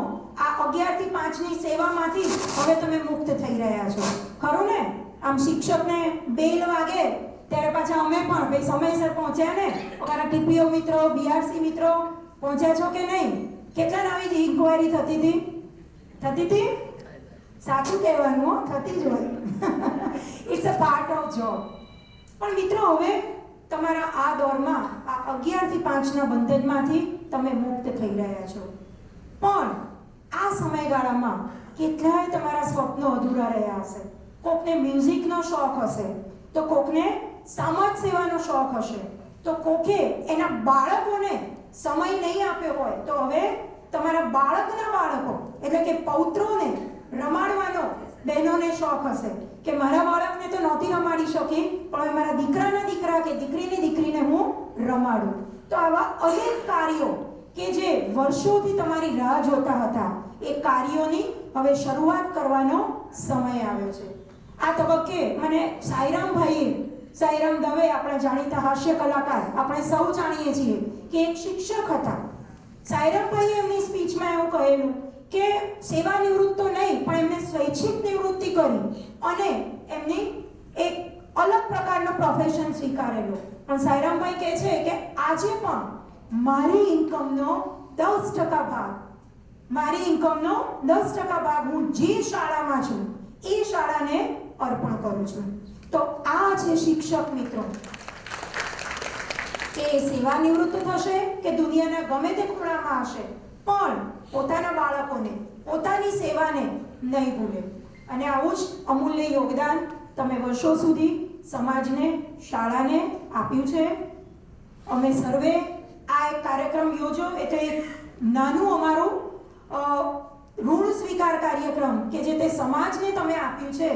આ 11 થી 5 ની સેવામાંથી હવે તમે મુક્ત થઈ રહ્યા છો, ખરું ને? આમ શિક્ષકને બેલ વાગે ત્યારે પાછા અમે પણ ભાઈ સમયસર પહોંચ્યા ને? અમારા ટીપીઓ મિત્રો, બીઆરસી મિત્રો પહોંચ્યા છો કે નહીં? કેટલા આવી ઇન્ક્વાયરી થતી હતી? સાચું કહેવાનું, થતી જ હોય. It's a part of job. પણ મિત્રો, હવે તમારા આ દોરમાં આ 11 થી 5 ના બંધનમાંથી તમે મુક્ત થઈ રહ્યા છો. પણ આ સમયગાળામાં કેટલાય તમારા સ્વપ્નો અધૂરા રહ્યા હશે. કોકને મ્યુઝિકનો શોખ હશે, તો કોકને સમાજ સેવાનો શોખ હશે, તો કોકે એના બાળકોને સમય નહીં આપ્યો હોય, તો હવે તમારા બાળકના બાળકો એટલે કે પૌત્રોને રમાડવાનો બહેનોને શોખ હશે કે મારા બાળકને તો નહોતી રમાડી શકી, પણ હવે મારા દીકરાના દીકરા કે દીકરીની દીકરીને હું રમાડું. તો આવા અનેક કાર્યો કે જે વર્ષોથી તમારી રાહ જોતા હતા, એ કાર્યોની હવે શરૂઆત કરવાનો સમય આવ્યો છે. આ તબક્કે મને સાઈરામ દવે, આપણા જાણીતા હાસ્ય કલાકાર, આપણે સૌ જાણીએ છીએ કે એક શિક્ષક હતા. સાઈરામભાઈએ એમની સ્પીચમાં એવું કહેલું કે સેવા નિવૃત્ત તો નહીં પણ એમને સ્વૈચ્છિક નિવૃત્તિ કરી અને એમની એક અલગ પ્રકારનો પ્રોફેશન સ્વીકારેલો. પણ સાયરામભાઈ કહે છે કે આજે પણ મારી ઇન્કમનો 10% ભાગ, મારી ઇન્કમનો 10% ભાગ હું જે શાળામાં છું એ શાળાને અર્પણ કરું છું. તો આ છે શિક્ષક મિત્રો, કે સેવા નિવૃત્ત થશે કે દુનિયાના ગમે તે ખૂણામાં હશે પણ પોતાના બાળકોને, પોતાની સેવાને નહીં ભૂલે. અને આવું જ અમૂલ્ય યોગદાન તમે વર્ષો સુધી સમાજને, શાળાને આપ્યું છે. અમે સર્વે આ એક કાર્યક્રમ યોજો એટલે એક નાનું અમારું ઋણ સ્વીકાર કાર્યક્રમ કે જે તે સમાજને તમે આપ્યું છે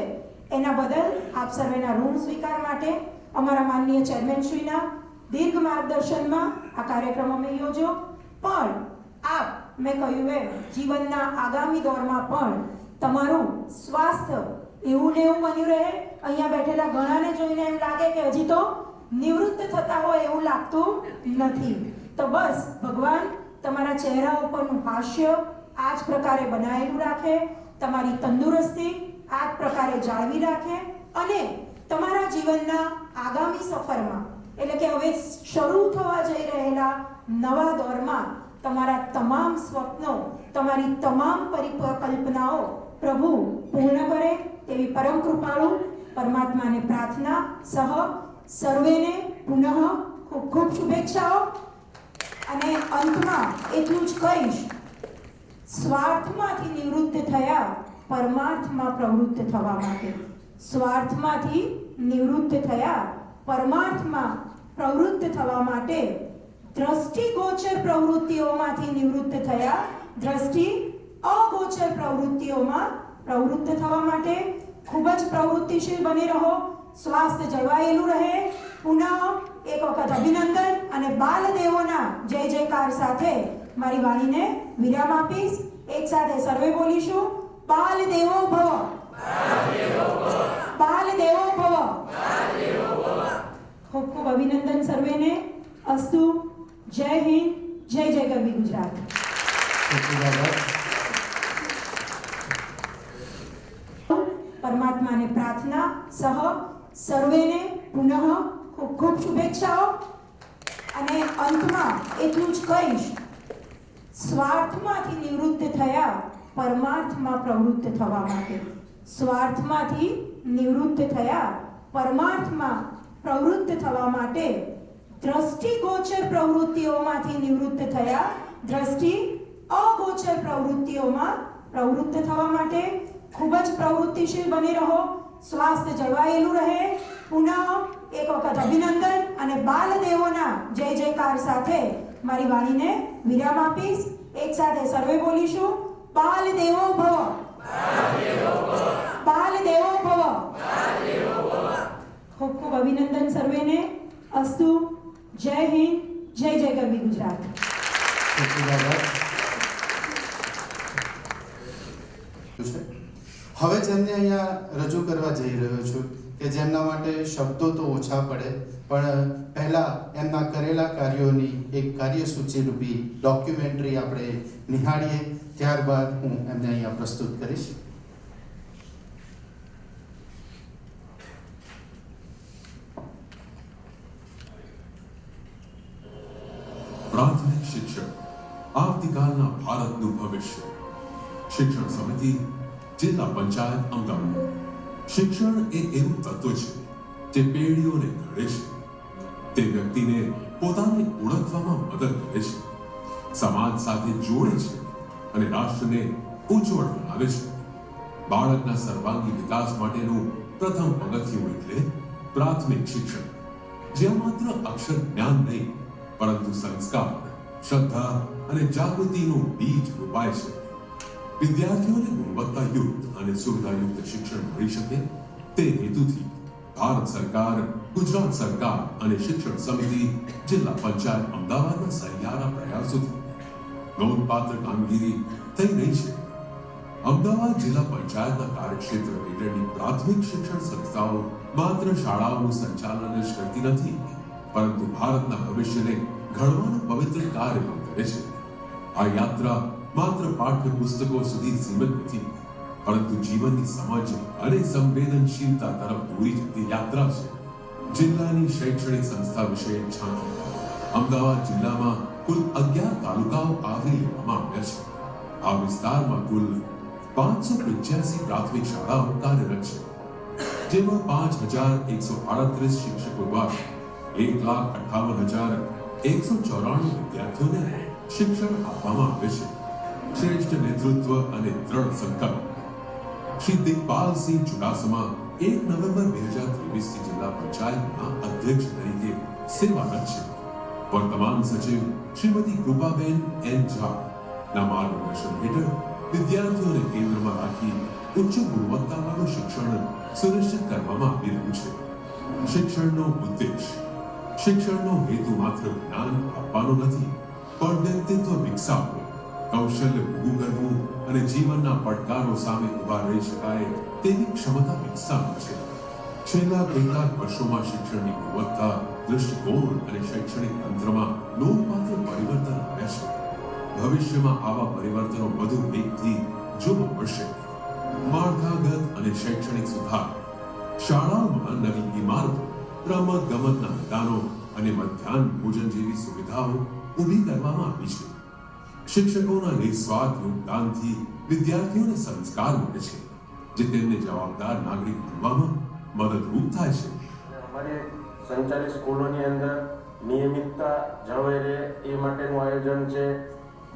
એના બદલ આપ સર્વેના ઋણ સ્વીકાર માટે અમારા માનનીય ચેરમેનશ્રીના દીર્ઘ માર્ગદર્શનમાં આ કાર્યક્રમ અમે યોજો. પણ આપ, મેં કહ્યું એમ, જીવનના આગામી દોરમાં પણ તમારું સ્વાસ્થ્ય એવું ને એવું બન્યું રહે. અહીંયા બેઠેલા ઘણાને જોઈને એમ લાગે કે હજી તો નિવૃત્ત થતા હોય એવું લાગતું નથી. તો બસ ભગવાન તમારા ચહેરા ઉપરનું હાસ્ય આ જ પ્રકારે બનાવેલું રાખે, તમારી તંદુરસ્તી આ જ પ્રકારે જાળવી રાખે અને તમારા જીવનના આગામી સફરમાં, એટલે કે હવે શરૂ થવા જઈ રહેલા નવા દોરમાં તમારા તમામ સ્વપ્નો, તમારી તમામ પરિકલ્પનાઓ પ્રભુ પૂર્ણ કરે તેવી પરમ કૃપાળુ પરમાત્માને પ્રાર્થના સહ સર્વેને પુનઃ ખૂબ ખૂબ શુભેચ્છાઓ. અને અંતમાં એટલું જ કહીશ, સ્વાર્થમાંથી નિવૃત્ત થયા પરમાર્થમાં પ્રવૃત્ત થવા માટે, સ્વાર્થમાંથી નિવૃત્ત થયા પરમાર્થમાં પ્રવૃત્ત થવા માટે, દ્રષ્ટિગોચર પ્રવૃત્તિઓમાંથી નિવૃત્ત થયા દ્રષ્ટિ અગોચર પ્રવૃત્તિઓમાં પ્રવૃત્ત થવા માટે ખૂબ જ પ્રવૃત્તિશીલ બની રહો. સ્વાસ્થ્ય જળવાયેલું રહે. પુનઃ એક વખત અભિનંદન અને બાલદેવોના જય જયકાર સાથે મારી વાણીને વિરામ આપીશ. એક સાથે સર્વે બોલીશું, બાલદેવો ભવ, બાલદેવો ભવ. ખૂબ ખૂબ અભિનંદન સર્વેને. અસ્તુ. જય હિન્દ, જય જય ગરવી ગુજરાત. પરમાત્માને પ્રાર્થના સહ સર્વેને પુનઃ ખૂબ ખૂબ શુભેચ્છાઓ. અને અંતમાં એટલું જ કહીશ, સ્વાર્થમાંથી નિવૃત્ત થયા પરમાર્થમાં પ્રવૃત્ત થવા માટે, સ્વાર્થમાંથી નિવૃત્ત થયા પરમાર્થમાં પ્રવૃત્ત થવા માટે, દ્રષ્ટિગોચર પ્રવૃત્તિઓમાંથી નિવૃત્ત થયા દ્રષ્ટિ અગોચર પ્રવૃત્તિઓમાં પ્રવૃત્ત થવા માટે ખૂબ જ પ્રવૃત્તિશીલ બની રહો. સ્વાસ્થ્ય જળવાયેલું રહે. પુનઃ એક વખત અભિનંદન અને બાલદેવોના જય જયકાર સાથે મારી વાણીને વિરામ આપીશ. એક સાથે સર્વે બોલીશું, બાલદેવો ભવ, બાલદેવો ભવ. ખૂબ ખૂબ અભિનંદન સર્વેને. અસ્તુ. જય હિન્દ, જય જય ગરવી ગુજરાત. હવે જેમને અહીંયા રજૂ કરવા જઈ રહ્યો છું કે જેમના માટે શબ્દો તો ઓછા પડે પણ પહેલા એમના કરેલા કાર્યોની એક કાર્યસૂચિરૂપી ડોક્યુમેન્ટરી આપણે નિહાળીએ, ત્યારબાદ હું એમને અહીંયા પ્રસ્તુત કરીશ. પ્રાથમિક શિક્ષણ આવતીકાલના ભારતનું ભવિષ્ય. શિક્ષણ સમિતિ, જિલ્લા પંચાયત અમદાવાદ. શિક્ષણ એ એવું તત્વ છે જે પેઢીઓને ઘડે છે, તે વ્યક્તિને પોતાને ઓળખવામાં મદદ કરે છે, સમાજ સાથે જોડે છે અને રાષ્ટ્રને ઉજ્જવળ બનાવે છે. બાળકના સર્વાંગી વિકાસ માટેનું પ્રથમ પગથિયું એટલે પ્રાથમિક શિક્ષણ, જ્યાં માત્ર અક્ષર જ્ઞાન નહીં પરંતુ સંસ્કાર, શ્રદ્ધા અને જાગૃતિનું બીજ રોપાય છે. વિદ્યાર્થીઓને ગુણવત્તાયુક્ત અને સુવિધાયુક્ત શિક્ષણ મળી શકે તે હેતુથી ભારત સરકાર, ગુજરાત સરકાર અને શિક્ષણ સમિતિ, જિલ્લા પંચાયત અમદાવાદના સહિયારા પ્રયાસોથી નોંધપાત્ર કામગીરી થઈ રહી છે. અમદાવાદ જિલ્લા પંચાયતના કાર્યક્ષેત્ર હેઠળની પ્રાથમિક શિક્ષણ સંસ્થાઓ માત્ર શાળાઓનું સંચાલન જ કરતી નથી, પરંતુ ભારતના ભવિષ્યને ઘડવાનું પવિત્ર કાર્ય પણ કરે છે. આ યાત્રા માત્ર પાઠ્યપુસ્તકો સુધી સીમિત નથી, પરંતુ જીવનની સમજ અને સંવેદનશીલતા તરફ દોરી જતી યાત્રા છે. જિલ્લાની શૈક્ષણિક સંસ્થા વિશે એક ઝાંખી. અમદાવાદ જિલ્લામાં કુલ 11 તાલુકાઓ આવરી લેવામાં આવ્યા છે. આ વિસ્તારમાં કુલ 585 પ્રાથમિક શાળાઓ કાર્યરત છે, જેમાં 5138 શિક્ષકો દ્વારા 1,58,194 વિદ્યાર્થીઓને શિક્ષણ આપવામાં આવે છે. શ્રેષ્ઠ નેતૃત્વ અને દ્રઢ સંકલ્પ. શ્રી દિગ્પાલસિંહ ચુડાસમા 1 નવેમ્બર 2023 જિલ્લા પંચાયતના અધ્યક્ષ તરીકે સેવારત છે. વર્તમાન સચિવ શ્રીમતી કૃપાબેન એન ઝા ના માર્ગદર્શન હેઠળ વિદ્યાર્થીઓને કેન્દ્રમાં રાખી ઉચ્ચ ગુણવત્તાવાળું શિક્ષણ સુનિશ્ચિત કરવામાં આવી રહ્યું છે. શિક્ષણનો ઉદ્દેશ, શિક્ષણનો હેતુ માત્ર જ્ઞાન આપવાનો નથી, પણ વ્યક્તિત્વ વિકસાવવું, કૌશલ્ય ઊભું કરવું અને જીવનના પડકારો સામે ઊભા રહી શકાય તેવી ક્ષમતા વિકસાવવી છે. છેલ્લા કેટલાક વર્ષોમાં શિક્ષણની ગુણવત્તા, દૃષ્ટિકોણ અને શૈક્ષણિક તંત્રમાં નોંધપાત્ર પરિવર્તન આવ્યા છે. ભવિષ્યમાં આવા પરિવર્તનો વધુ વેગથી જોવા મળશે. માળખાગત અને શૈક્ષણિક સુધાર. શાળાઓમાં નવી ઇમારતો, રમત-ગમતના મેદાનો અને મધ્યાહન ભોજન જેવી સુવિધાઓ ઊભી કરવામાં આવી છે. શિક્ષકોના નિસ્વાર્થ યોગદાનથી વિદ્યાર્થીઓને સંસ્કાર મળે છે, જે તેમને જવાબદાર નાગરિક બનવામાં મદદરૂપ થાય છે. અમારી સંચાલિત સ્કૂલોની અંદર નિયમિતતા જળવાઈ રહે એ માટેનું આયોજન છે.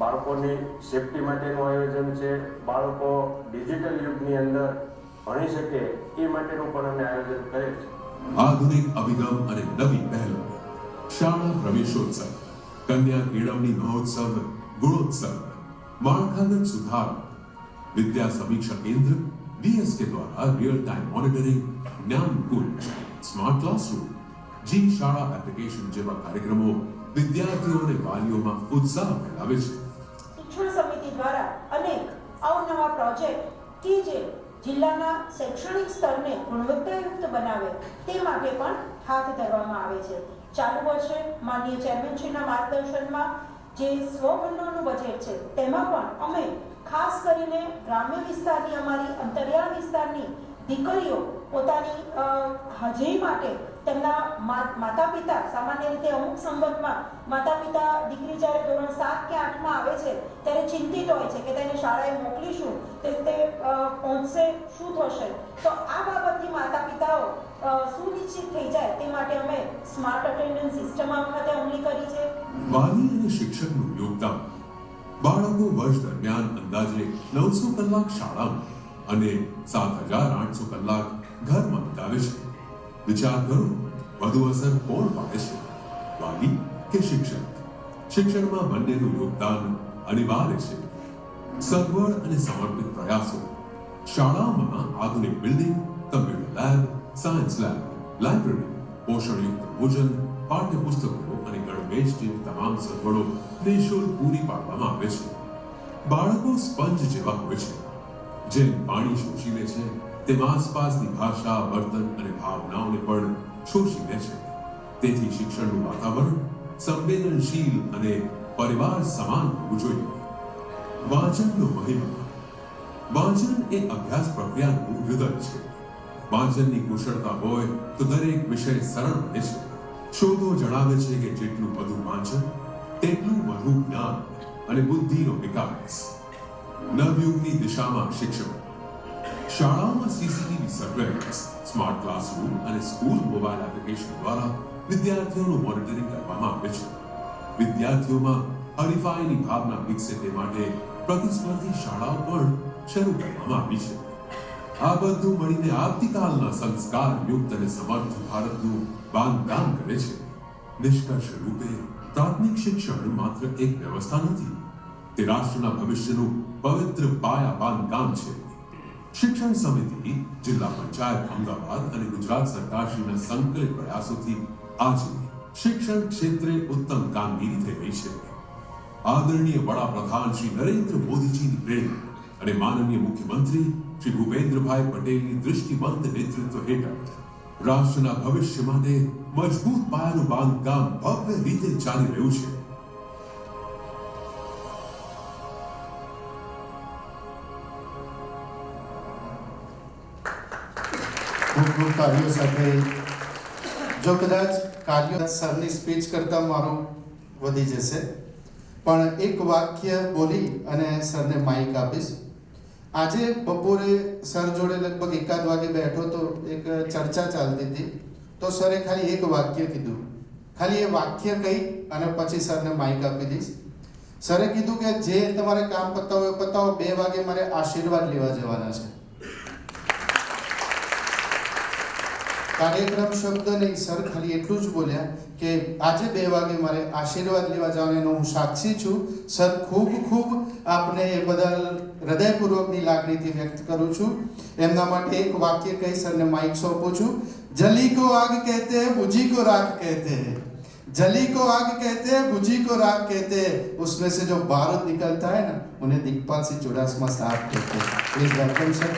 બાળકોની સેફટી માટેનું આયોજન છે. બાળકો ડિજિટલ યુગની અંદર ભણી શકે એ માટેનું પણ અમે આયોજન કરેલ છે. આધુનિક અભિગમ અને નવી પહેલો. શાળા પ્રવેશોત્સવ, કન્યા કેળવણી મહોત્સવ, ગુણોત્સવ, માળખાગત સુધાર, વિદ્યા સમીક્ષા કેન્દ્ર VSK દ્વારા real time monitoring, Gyankunj, smart classroom, G Shala application જેવા કાર્યક્રમો વિદ્યાર્થીઓ અને વાલીઓમાં ઉત્સાહ ફેલાવે છે. શિક્ષણ સમિતિ દ્વારા અનેક અવનવા પ્રોજેક્ટ કે જે જિલ્લાના શૈક્ષણિક સ્તરને ગુણવત્તાયુક્ત બનાવે તે માટે પણ હાથ ધરવામાં આવે છે. ચાલુ વર્ષે માનનીય ચેરમેનશ્રીના માર્ગદર્શનમાં જે સ્વભંડોળનું બજેટ છે તેમાં પણ અમે ખાસ કરીને ગ્રામ્ય વિસ્તારની, અમારી અંતરિયાળ વિસ્તારની દીકરીઓ પોતાની હાજરી માટે તેમના માતા પિતા, સામાન્ય રીતે અમુક સંબંધમાં માતા પિતા દીકરી જ્યારે ધોરણ 7 કે 8માં આવે છે ત્યારે ચિંતિત હોય છે કે તેને શાળાએ મોકલીશું તો તે પહોંચશે, શું થશે. તો આ બાબતની માતા પિતાઓ સુનિશ્ચિત થઈ જાય તે માટે અમે સ્માર્ટ અટેન્ડન્સ સિસ્ટમ આ વખતે અમલી કરી છે. વાલી અને શિક્ષકનું યોગદાન. બાળકો વર્ષ દરમિયાન અંદાજે 900 કલાક શાળામાં અને 7,800 કલાક ઘરમાં વિતાવે છે. વિચાર કરો, વધુ અસર કોણ પાડે છે, વાલી કે શિક્ષક? શિક્ષણમાં બંનેનું યોગદાન અનિવાર્ય છે. સગવડ અને સમર્પિત પ્રયાસો. શાળાઓમાં આધુનિક building, computer lab, science lab, library, પોષણયુક્ત ભોજન, પાઠ્યપુસ્તકો અને ગણવેશ જેવી તમામ સગવડો નિઃશુલ્ક પૂરી પાડવામાં આવે છે. બાળકો સ્પંજ જેવા હોય છે, જેમ પાણી શોષી લે છે તેમ આસપાસની ભાષા, વર્તન અને ભાવનાઓને પણ શોષી લે છે. તેથી શિક્ષણનું વાતાવરણ સંવેદનશીલ અને પરિવાર સમાન હોવું જોઈએ. વાંચનનો મહિમા. વાંચન એ અભ્યાસ પ્રક્રિયાનું હૃદય છે. વાંચનની કુશળતા હોય તો દરેક વિષય સરળ બને છે. શોધો જણાવે છે કે જેટલું વધુ વાંચન તેટલું વધુ જ્ઞાન અને બુદ્ધિનો વિકાસ. નવયુગની દિશામાં શિક્ષણ. શાળાઓમાં સીસીટીવી સર્વેલન્સ, સ્માર્ટ ક્લાસરૂમ અને સ્કૂલ મોબાઈલ એપ્લિકેશન દ્વારા વિદ્યાર્થીઓનું મોનિટરિંગ કરવામાં આવે છે. વિદ્યાર્થીઓમાં હરીફાઈની ભાવના વિકસે તે માટે પ્રતિસ્પર્ધી શાળાઓ પણ શરૂ કરવામાં આવી છે. આ બધું મળીને આવતીકાલના સંસ્કાર યુક્ત અને સમર્થ ભારતનું બાંધકામ કરે છે. નિષ્કર્ષ રૂપે પ્રાથમિક શિક્ષણ માત્ર એક વ્યવસ્થા નથી, તે રાષ્ટ્રના ભવિષ્યનું પવિત્ર પાયા બાંધકામ છે. શિક્ષણ સમિતિ, જિલ્લા પંચાયત અમદાવાદ અને ગુજરાત સરકારશ્રીના સંકલિત પ્રયાસોથી આજે શિક્ષણ ક્ષેત્રે ઉત્તમ કામગીરી થઈ રહી છે. આદરણીય વડાપ્રધાન શ્રી નરેન્દ્ર મોદીજીની પ્રેરણા અને માનનીય મુખ્યમંત્રી શ્રી ભૂપેન્દ્રભાઈ પટેલની દૃષ્ટિવંત નેતૃત્વ હેઠળ રાષ્ટ્રના ભવિષ્ય માટે મજબૂત પાયાનું બાંધકામ ભવ્ય રીતે ચાલી રહ્યું છે. ખૂબ ખૂબ તાળીઓ સાથે. જો કદાચ કાર્યો સરની સ્પીચ કરતાં મારું વધી જશે, પણ એક વાક્ય બોલી અને સરને માઇક આપીશ. આજે બપોરે સર જોડે લગભગ 1 વાગે બેઠો તો એક ચર્ચા ચાલતી હતી, તો સરે ખાલી એક વાક્ય કીધું. ખાલી એ વાક્ય કહી અને પછી સરને માઇક આપી દઈશ. સરે કીધું કે જે તમારે કામ પતાવો એ પતાવો, 2 વાગે મારે આશીર્વાદ લેવા જવાના છે. કાર્યક્રમ શબ્દ નહીં, સર ખાલી એટલું જ બોલ્યા કે આજે 2 વાગે મારે આશીર્વાદ લેવા જવાનો, એનો હું સાક્ષી છું. સર ખૂબ ખૂબ આપને એ બદલ હૃદયપૂર્વકની લાગણીથી વ્યક્ત કરું છું. એમના માટે એક વાક્ય કહી સરને માઇક સોંપું છું. જલી કો આગ કહેતે હૈ, બુझी को राख कहते हैं. जली को आग कहते हैं, बुझी को राख कहते हैं. उसमें से जो बारूद निकलता है ना, उन्हें दिग्पाल सिंह चुडासमा साहब कहते हैं. Please welcome sir.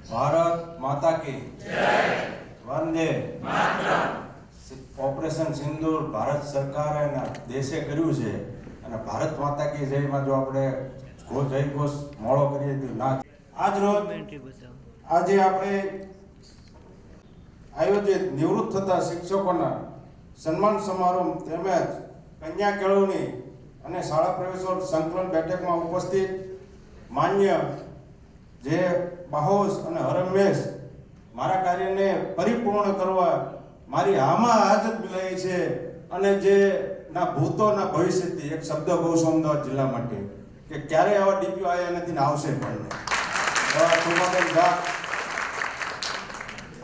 भारत माता की जय. वंदे मातरम. ऑपरेशन सिंदूर भारत सरकारे देशे कर्યું છે અને ભારત માતા કી જયમાં જો આપણે જય ઘોષ મોળો કરીએ તો ના. આજ રોજ આજે આપણે આયોજિત નિવૃત્ત થતા શિક્ષકોના સન્માન સમારોહ તેમજ કન્યા કેળવણી અને શાળા પ્રવેશોત્સવ સંકલન બેઠકમાં ઉપસ્થિત માન્ય જે બાહોશ અને હરમેશ મારા કાર્યને પરિપૂર્ણ કરવા મારી આમાં હાજર મિલાઈ છે, અને જે ના ભૂતોના ભવિષ્યથી એક શબ્દ કહું છું અમદાવાદ જિલ્લા માટે કે ક્યારેય આવા ડીપીઓ આવ્યા નથી ને આવશે પણ નહીં.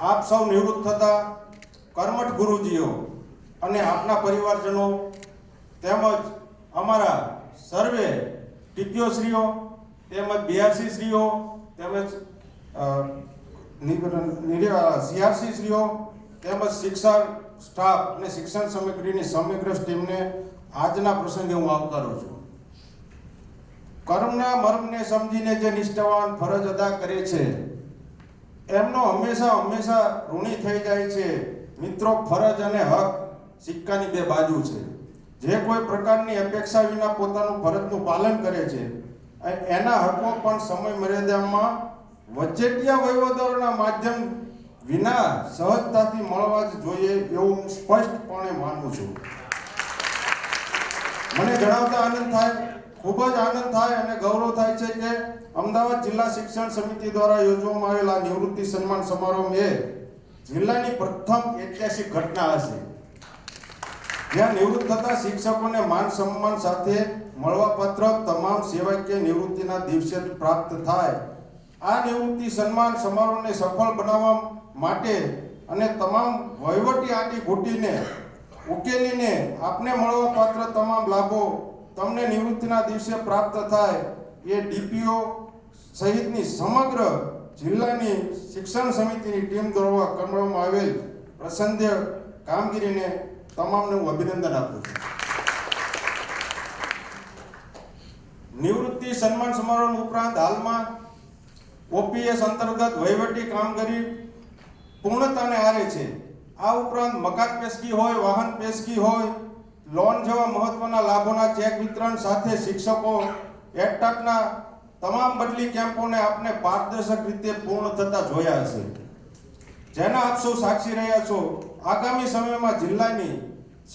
આપ સૌ નિવૃત્ત થતા કર્મઠ ગુરુજીઓ અને આપના પરિવારજનો તેમજ અમારા સર્વે ટીપીઓશ્રીઓ તેમજ બીઆરસી શ્રીઓ તેમજ સીઆરસી શ્રીઓ તેમજ શિક્ષણ સ્ટાફ અને શિક્ષણ સામગ્રીની સમગ્ર ટીમને આજના પ્રસંગે હું આવકારું છું. કર્મના મર્મને સમજીને જે નિષ્ઠાવાન ફરજ અદા કરે છે એમનો હંમેશા ઋણી થઈ જાય છે. મિત્રો, ફરજ અને હક સિક્કાની 2 બાજુ છે. જે કોઈ પ્રકારની અપેક્ષા વિના પોતાનું ફરજનું પાલન કરે છે એના હકો પણ સમય મર્યાદામાં વચેટિયા વહીવટદારોના માધ્યમ વિના સહજતાથી મળવા જ જોઈએ એવું હું સ્પષ્ટપણે માનું છું. મને જણાવતા આનંદ થાય, ખૂબ જ આનંદ થાય અને ગૌરવ થાય છે કે અમદાવાદ જિલ્લા શિક્ષણ સમિતિ દ્વારા યોજવામાં આવેલા નિવૃત્તિ સન્માન સમારોહ એ જિલ્લાની પ્રથમ ઐતિહાસિક ઘટના હશે, જ્યાં નિવૃત્ત થતા શિક્ષકોને માન સન્માન સાથે મળવાપાત્ર તમામ સેવાકીય નિવૃત્તિના દિવસે પ્રાપ્ત થાય. આ નિવૃત્તિ સન્માન સમારોહને સફળ બનાવવા માટે અને તમામ વહીવટી આંટી ઘૂંટીને ઉકેલીને આપને મળવાપાત્ર તમામ લાભો તમને નિવૃત્તિના દિવસે પ્રાપ્ત થાય એ ડીપીઓ સહિતની સમગ્ર જિલ્લાની શિક્ષણ સમિતિની ટીમ દ્વારા કરવામાં આવેલ પ્રસંગે કામગીરીને તમામને હું અભિનંદન આપું છું. નિવૃત્તિ સન્માન સમારોહ ઉપરાંત હાલમાં ઓપીએસ અંતર્ગત વહીવટી કામગીરી પૂર્ણતાને આરે છે. આ ઉપરાંત મકાન પેશકી હોય, વાહન પેશકી હોય, લોન જેવા મહત્વના લાભોના ચેક વિતરણ સાથે શિક્ષકો એટકના તમામ બદલી કેમ્પોને આપને પારદર્શક રીતે પૂર્ણ થતા જોયા હશે, જેના આપ સૌ સાક્ષી રહ્યા છો. આગામી સમયમાં જિલ્લાની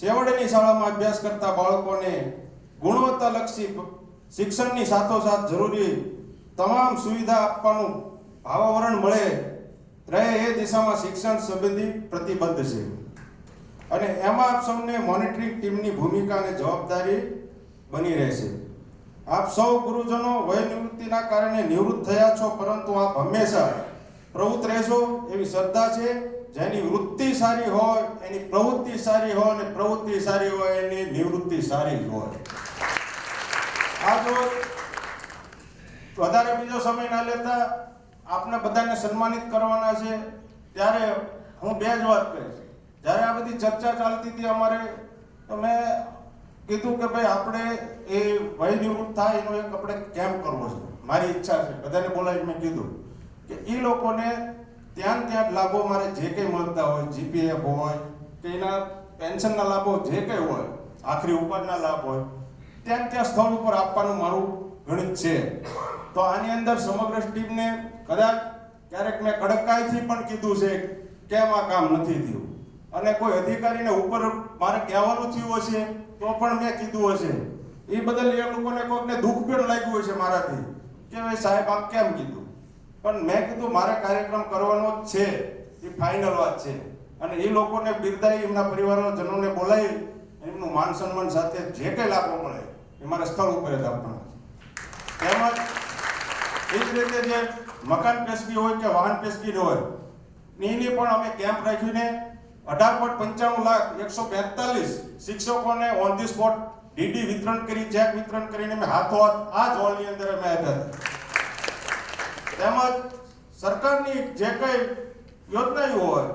છેવાડેની શાળામાં અભ્યાસ કરતા બાળકોને ગુણવત્તાલક્ષી શિક્ષણની સાથોસાથ જરૂરી તમામ સુવિધા આપવાનું ભાવાવરણ મળે રહે એ દિશામાં શિક્ષણ સંબંધી પ્રતિબદ્ધ છે, અને એમાં આપ સૌને મોનિટરિંગ ટીમની ભૂમિકા અને જવાબદારી બની રહેશે. આપ સૌ ગુરુજનો વય નિવૃત્તિના કારણે નિવૃત્ત થયા છો, પરંતુ આપ હંમેશા પ્રવૃત્ત રહેશો એવી શ્રદ્ધા છે. જેની વૃત્તિ સારી હોય એની પ્રવૃત્તિ સારી હોય, અને પ્રવૃત્તિ સારી હોય એની નિવૃત્તિ સારી જ હોય. આજ રોજ વધારે બીજો સમય ના લેતા આપને બધાને સન્માનિત કરવાના છે, ત્યારે હું 2 જ વાત કહીશ. જ્યારે આ બધી ચર્ચા ચાલતી હતી અમારે તો મેં કીધું કે ભાઈ આપણે એ વય નિવૃત્ત થાય એનો એક આપણે કેમ્પ કરવો છે. મારી ઈચ્છા છે, બધાને બોલાવી મેં કીધું કે એ લોકોને ત્યાં જ લાભો મારે જે કંઈ મળતા હોય, જીપીએફ હોય કે એના પેન્શનના લાભો જે કંઈ હોય, આખરી ઉપરના લાભ હોય, ત્યાં સ્થળ ઉપર આપવાનું મારું ગણિત છે. તો આની અંદર સમગ્ર ટીમને કદાચ ક્યારેક મેં કડકાઈથી પણ કીધું છે કેમ આ કામ નથી થયું, અને કોઈ અધિકારીને ઉપર મારે કહેવાનું થયું હશે તો પણ મેં કીધું હશે. એ બદલ એ લોકોને કોઈકને દુઃખ પણ લાગ્યું હશે મારાથી કે ભાઈ સાહેબ આમ કેમ કીધું. પણ મેં કીધું મારે કાર્યક્રમ કરવાનો જ છે, એ ફાઇનલ વાત છે. અને એ લોકોને બિરદાવી, એમના પરિવારજનોને બોલાવી એમનું માન સન્માન સાથે જે કંઈ લાભો મળે એ મારે સ્થળ ઉપર જ આપવાના છે. તેમજ એ જ રીતે જે મકાન પેશગી હોય કે વાહન પેશગી હોય એની પણ અમે કેમ્પ રાખીને 18,95,142 શિક્ષકોને ઓન ધી સ્પોટ ડીડી વિતરણ કરી, ચેક વિતરણ કરીને મેં હાથોહાથ આ જ હોલની અંદર અમે આપ્યા. તેમજ સરકારની જે કંઈ યોજનાઓ હોય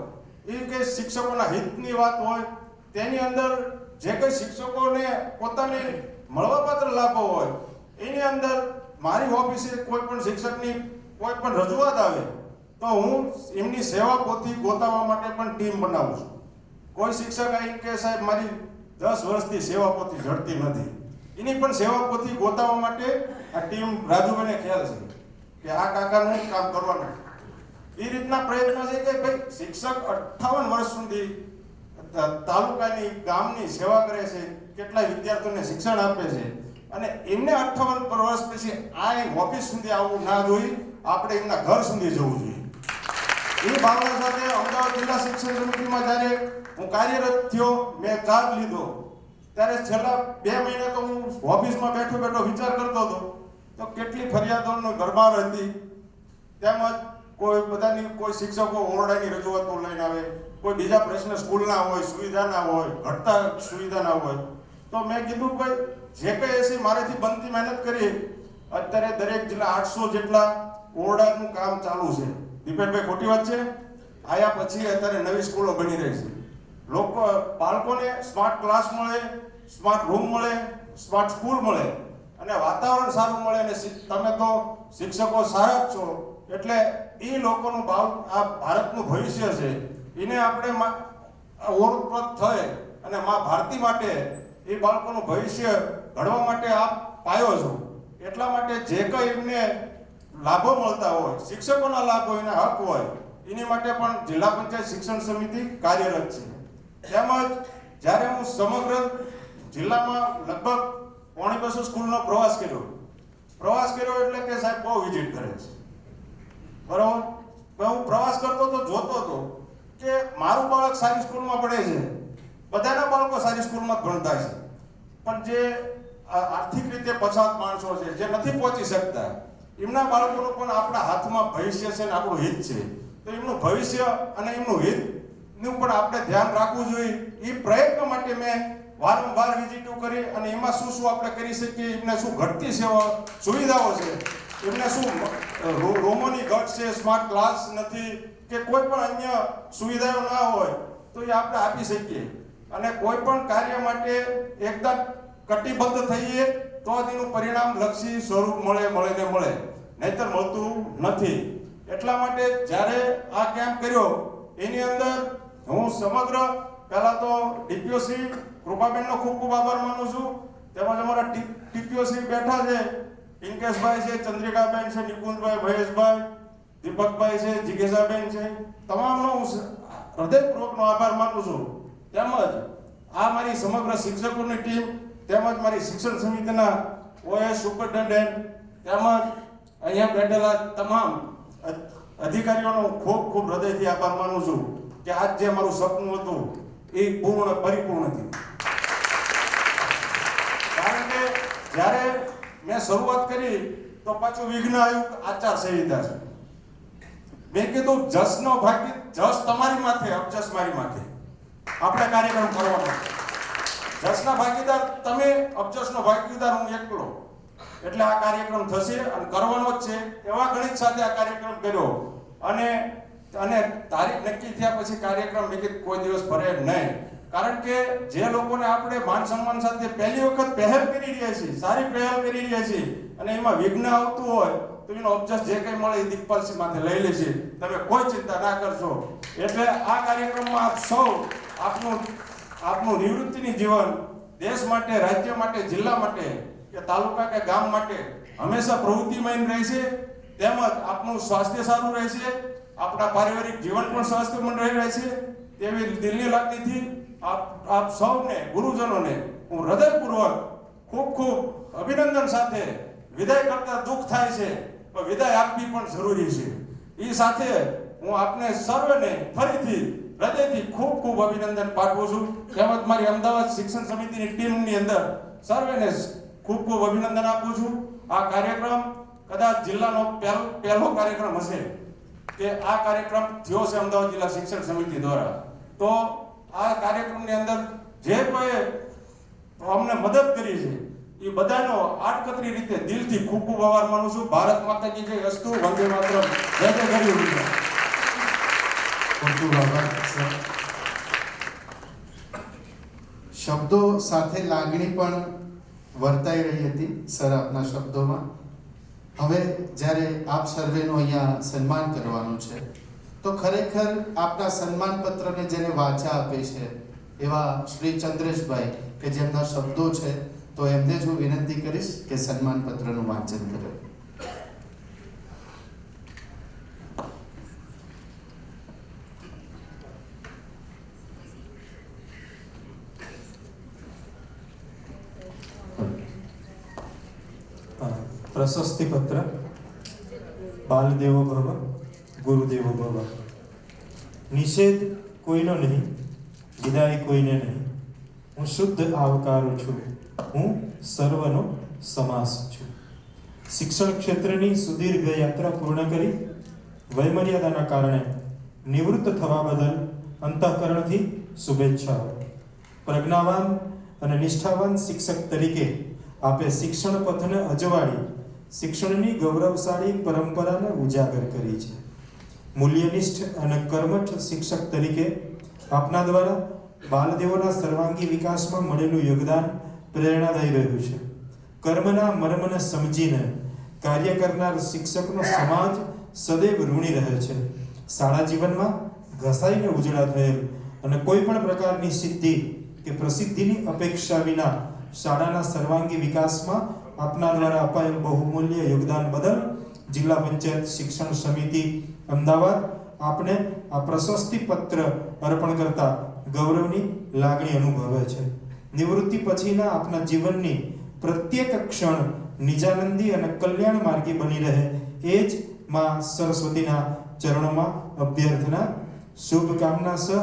એ કે શિક્ષકોના હિતની વાત હોય તેની અંદર જે કંઈ શિક્ષકોને પોતાને મળવાપાત્ર લાભો હોય એની અંદર મારી ઓફિસે કોઈ પણ શિક્ષકની કોઈ પણ રજૂઆત આવે તો હું એમની સેવા પોથી ગોતાવવા માટે પણ ટીમ બનાવું છું. કોઈ શિક્ષક આવીને કે સાહેબ મારી 10 વર્ષથી સેવા પોથી જડતી નથી, એની પણ સેવા પોથી ગોતાવવા માટે આ ટીમ રાજુભાઈને ખ્યાલ છે કે આ કાકાનું કામ કરવાનું. એ રીતના પ્રયત્ન છે કે ભાઈ શિક્ષક 58 વર્ષ સુધી તાલુકાની ગામની સેવા કરે છે, કેટલા વિદ્યાર્થીઓને શિક્ષણ આપે છે, અને એમને 58 વર્ષ પછી આ ઓફિસ સુધી આવવું ના જોઈએ, આપણે એમના ઘર સુધી જવું જોઈએ. એ ભાવના સાથે અમદાવાદ જિલ્લા શિક્ષણ સમિતિમાં જ્યારે હું કાર્યરત થયો, મેં ચાર્જ લીધો, ત્યારે છેલ્લા 2 મહિના તો હું ઓફિસમાં બેઠો બેઠો વિચાર કરતો હતો તો કેટલી ફરિયાદોનો ગરબાર હતી. તેમજ કોઈ શિક્ષકો ઓરડાની રજૂઆતો લઈને આવે, કોઈ બીજા પ્રશ્ન સ્કૂલના હોય, સુવિધાના હોય, ઘટતા સુવિધાના હોય. તો મેં કીધું ભાઈ જે કંઈ હશે મારેથી બનતી મહેનત કરી. અત્યારે દરેક જિલ્લા 800 જેટલા ઓરડાનું કામ ચાલુ છે. દીપેનભાઈ ખોટી વાત છે? આયા પછી અત્યારે નવી સ્કૂલો બની રહી છે. બાળકોને સ્માર્ટ ક્લાસ મળે, સ્માર્ટ રૂમ મળે, સ્માર્ટ સ્કૂલ મળે અને વાતાવરણ સારું મળે. અને તમે તો શિક્ષકો સારા જ છો એટલે એ લોકોનું આ ભારતનું ભવિષ્ય છે, એને આપણે ઓળખપ્રદ થાય અને મા ભારતી માટે એ બાળકોનું ભવિષ્ય ઘડવા માટે આપ પાયો છો. એટલા માટે જે કંઈ એમને લાભો મળતા હોય, શિક્ષકોના લાભ હોય, એના હક હોય, એની માટે પણ જિલ્લા પંચાયત શિક્ષણ સમિતિ કાર્યરત છે. તેમજ જ્યારે હું સમગ્ર જિલ્લામાં લગભગ 250 સ્કૂલનો પ્રવાસ કર્યો એટલે કે સાહેબ બહુ વિઝિટ કરે છે, બરાબર. હું પ્રવાસ કરતો તો જોતો હતો કે મારું બાળક સારી સ્કૂલમાં ભણે છે, બધાના બાળકો સારી સ્કૂલમાં જ ભણતા છે, પણ જે આર્થિક રીતે પછાત માણસો છે, જે નથી પહોંચી શકતા, એમના બાળકોનું પણ આપણા હાથમાં ભવિષ્ય છે અને આપણું હિત છે. તો એમનું ભવિષ્ય અને એમનું હિતનું પણ આપણે ધ્યાન રાખવું જોઈએ. એ પ્રયત્ન માટે મેં વારંવાર વિઝિટો કરી અને એમાં શું આપણે કરી શકીએ, એમને શું ઘટતી સુવિધાઓ છે, એમને શું રૂમોની ઘટ છે, સ્માર્ટ ક્લાસ નથી કે કોઈ પણ અન્ય સુવિધાઓ ના હોય તો એ આપણે આપી શકીએ. અને કોઈ પણ કાર્ય માટે એકદમ કટિબદ્ધ થઈએ તો જ એનું પરિણામલક્ષી સ્વરૂપ મળે, નહીતર મળતું નથી. એટલા માટે જ્યારે આ કેમ્પ કર્યો એની અંદર હું સમગ્ર પહેલા તો ટીપીઓસી કૃપાબેનનો ખૂબ ખૂબ આભાર માનું છું. તેમજ અમારા ટીપીઓસી બેઠા છે, પિંકેશભાઈ છે, ચંદ્રિકાબેન છે, નિકુંજભાઈ, મહેશભાઈ, દીપકભાઈ છે, જિજ્ઞાસાબેન છે, તમામનો હું હૃદયપૂર્વકનો આભાર માનું છું. તેમજ આ મારી સમગ્ર શિક્ષકોની ટીમ, તેમજ મારી શિક્ષણ સમિતિના ઓએસ સુપરિન્ટેન્ડન્ટ, તેમજ અહીંયા બેઠેલા તમામ અધિકારીઓનો ખૂબ ખૂબ હૃદયથી આભાર માનું છું કે આજ જે મારું સપનું હતું એ પરિપૂર્ણ થયું. કારણ કે જ્યારે મેં શરૂઆત કરી તો પાછું વિઘ્ન આવ્યું, આચારસંહિતા છે. મેં કીધું જસ તમારી માથે, અબજસ મારી માથે. આપણે કાર્યક્રમ કરવાનો, જસના ભાગીદાર તમે, અબજસનો ભાગીદાર હું એકલો. એટલે આ કાર્યક્રમ થશે અને કરવાનો જ છે એવા ગણિત સાથે આ કાર્યક્રમ કર્યો. અને તારીખ નક્કી થયા પછી કાર્યક્રમ કોઈ દિવસ ફરે નહીં. કારણ કે જે લોકોને આપણે માન સન્માન સાથે પહેલી વખત પહેલ કરી રહ્યા છીએ, સારી પહેલ કરી રહ્યા છીએ અને એમાં વિઘ્ન આવતું હોય તો એનો ઓબ્જેક્ટ જે કંઈ મળે એ દિગ્પાલસિંહ માથે લઈ લેશે. તમે કોઈ ચિંતા ના કરશો. એટલે આ કાર્યક્રમમાં આપ સૌ આપનું નિવૃત્તિની જીવન દેશ માટે, રાજ્ય માટે, જિલ્લા માટે કે તાલુકા કે ગામ માટે હંમેશા પ્રવૃત્તિમય રહેશે. તેમજ આપનું સ્વાસ્થ્ય સારું રહેશે, આપણા પારિવારિક જીવન પણ સ્વાસ્થ્યમય રહેશે તેવી દિલની લાગણીથી આપ સૌને, ગુરુજનોને હું હૃદયપૂર્વક ખૂબ ખૂબ અભિનંદન સાથે વિદાય કરતા દુઃખ થાય છે, પણ વિદાય આપવી પણ જરૂરી છે. એ સાથે હું આપને સર્વને ફરીથી હૃદયથી ખૂબ ખૂબ અભિનંદન પાઠવું છું. તેમજ મારી અમદાવાદ શિક્ષણ સમિતિની ટીમની અંદર સર્વેને ખૂબ ખૂબ અભિનંદન આપું છું. આ કાર્યક્રમ કદાચ જિલ્લાનો પહેલો કાર્યક્રમ હશે કે આ કાર્યક્રમ થયો છે અમદાવાદ જિલ્લા શિક્ષણ સમિતિ દ્વારા. તો આ કાર્યક્રમની અંદર જે કોઈ અમને મદદ કરી છે એ બધાનો આડકતરી રીતે દિલથી ખૂબ ખૂબ આભાર માનું છું. ભારત માતા કી જય. અસ્તુ. વંદે માતરમ. જય જય ગરવી. ખૂબ ખૂબ આભાર સર. શબ્દો સાથે લાગણી પણ વર્તાઈ રહી હતી સર આપના શબ્દોમાં. હવે જ્યારે આપ સર્વેનું અહીંયા સન્માન કરવાનું છે તો ખરેખર આપના સન્માન પત્રને જેને વાચા આપે છે એવા શ્રી ચંદ્રેશભાઈ કે જેમના શબ્દો છે, તો એમને જ હું વિનંતી કરીશ કે સન્માન પત્રનું વાંચન કરે. પ્રશસ્તિ પત્ર. બાલદેવો ભવ, ગુરુદેવો ભવ. નિષેધ કોઈનો નહીં, વિદાય કોઈને નહીં. હું શુદ્ધ આવકારું છું, હું સર્વનો સમાસ છું. શિક્ષણ ક્ષેત્રની સુદીર્ઘ યાત્રા પૂર્ણ કરી વયમર્યાદાના કારણે નિવૃત્ત થવા બદલ અંતઃકરણથી શુભેચ્છાઓ. પ્રજ્ઞાવાન અને નિષ્ઠાવાન શિક્ષક તરીકે આપે શિક્ષણ પથને અજવાળી શિક્ષણની ગૌરવશાળી પરંપરાને ઉજાગર કરી છે. મૂલ્યનિષ્ઠ અને કર્મઠ શિક્ષક તરીકે આપના દ્વારા બાલદેવોના સર્વાંગી વિકાસમાં મળેલું યોગદાન પ્રેરણાદાયી રહ્યું છે. કર્મના મર્મને સમજીને કાર્ય કરનાર શિક્ષકનો સમાજ સદૈવ ઋણી રહે છે. શાળા જીવનમાં ઘસાઈને ઉજળા થયેલ અને કોઈ પણ પ્રકારની સિદ્ધિ કે પ્રસિદ્ધિની અપેક્ષા વિના શાળાના સર્વાંગી વિકાસમાં આપના દ્વારા અપાયેલ બહુમૂલ્ય યોગદાન બદલ જિલ્લા પંચાયત શિક્ષણ સમિતિ અમદાવાદ આપને આ પ્રશસ્તિ પત્ર અર્પણ કરતા ગૌરવની લાગણી અનુભવે છે. નિવૃત્તિ પછીના આપના જીવનની પ્રત્યેક ક્ષણ નિજાનંદી અને કલ્યાણ માર્ગી બની રહે એ જ માં સરસ્વતીના ચરણોમાં અભ્યર્થના. શુભકામના સહ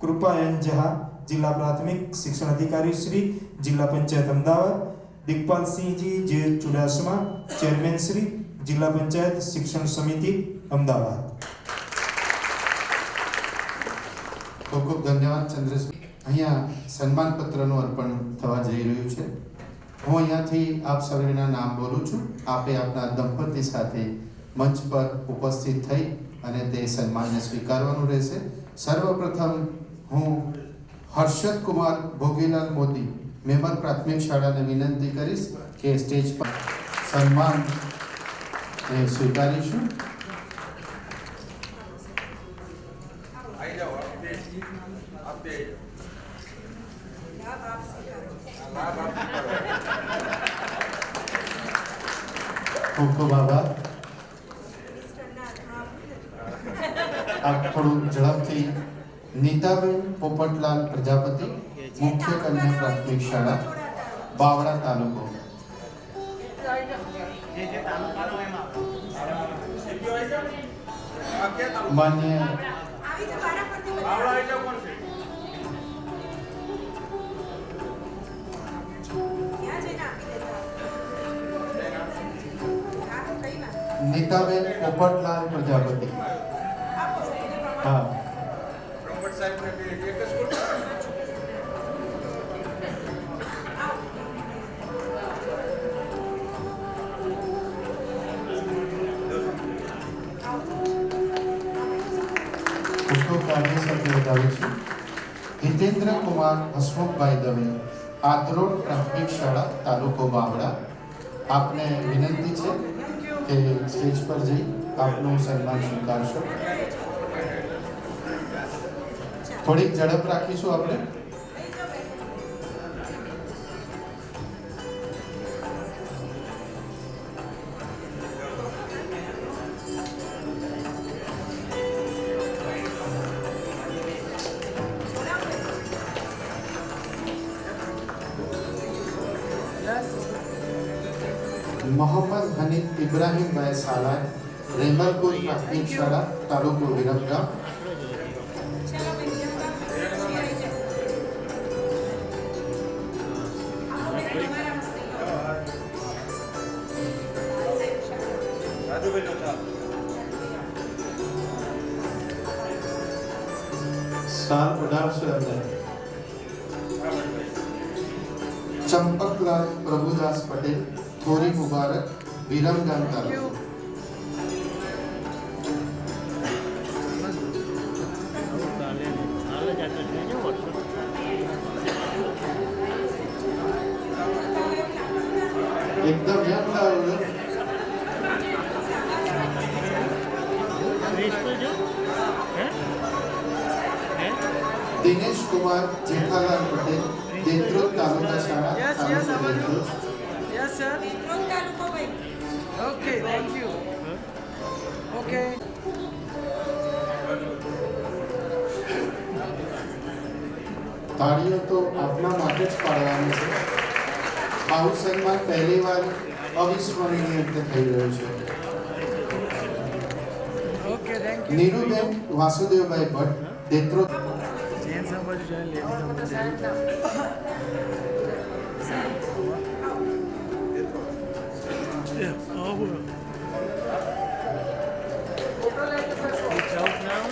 કૃપાયન જહા, જિલ્લા પ્રાથમિક શિક્ષણ અધિકારી શ્રી, જિલ્લા પંચાયત અમદાવાદ. દિગ્પાલસિંહજી જે ચુડાસમા, ચેરમેન શ્રી, જિલ્લા પંચાયત શિક્ષણ સમિતિ અમદાવાદ. ખૂબ ખૂબ ધન્યવાદ ચંદ્રેશ. અહીંયા સન્માન પત્રનું અર્પણ થવા જઈ રહ્યું છે. હું અહીંયાથી આપ સર્વેના નામ બોલું છું. આપે આપના દંપતી સાથે મંચ પર ઉપસ્થિત થઈ અને તે સન્માનને સ્વીકારવાનું રહેશે. સર્વપ્રથમ હું હર્ષદ કુમાર ભોગીલાલ મોદી, મેમન પ્રાથમિક શાળાને વિનંતી કરીશ કે સ્ટેજ પર સન્માન સ્વીકારીશું. ખૂબ ખૂબ આભાર. આપ થોડું ઝડપથી. નીતાબેન પોપટલાલ પ્રજાપતિ, મુખ્ય કન્યા પ્રાથમિક શાળા, બાવળા તાલુકો. માન્ય નીતાબેન પોપટલાલ પ્રજાપતિ. હા, કાર્ય સાથે વધાવીશું. हितेंद्र कुमार हसमुखभाई दवे आद्रोड प्राथमिक शाळा तालुको बावड़ा आपने विनंती है कि स्टेज पर जई आपनो सन्मान स्वीकारशो। थोड़ी झड़प राखीशुं आपणे। मोहम्मद हनीफ इब्राहिम भाई सालार रेमलपुर प्राथमिक शाला तालुको विरमगाम। साल 1811 चंपकलाल प्रभुदास पटेल थोरी मुबारक विरमगाम तालुको। एकदम यंग लावलं। दिनेश कुमार जेठालाल पटेल देत्रोद तालुका शाळा तालुको। Yes, sir. Okay, thank you. Okay. તાળીઓ તો આપના માટે જ પાડવાની છે। આવું સન્માન પહેલી વાર અવિસ્મરણીય રીતે થઈ રહ્યું છે। Okay, thank you. Niruben વાસુદેવભાઈ Bhatt દેત્રોદ। Gents number to join, ladies number to join. Yeah, over. It's out now.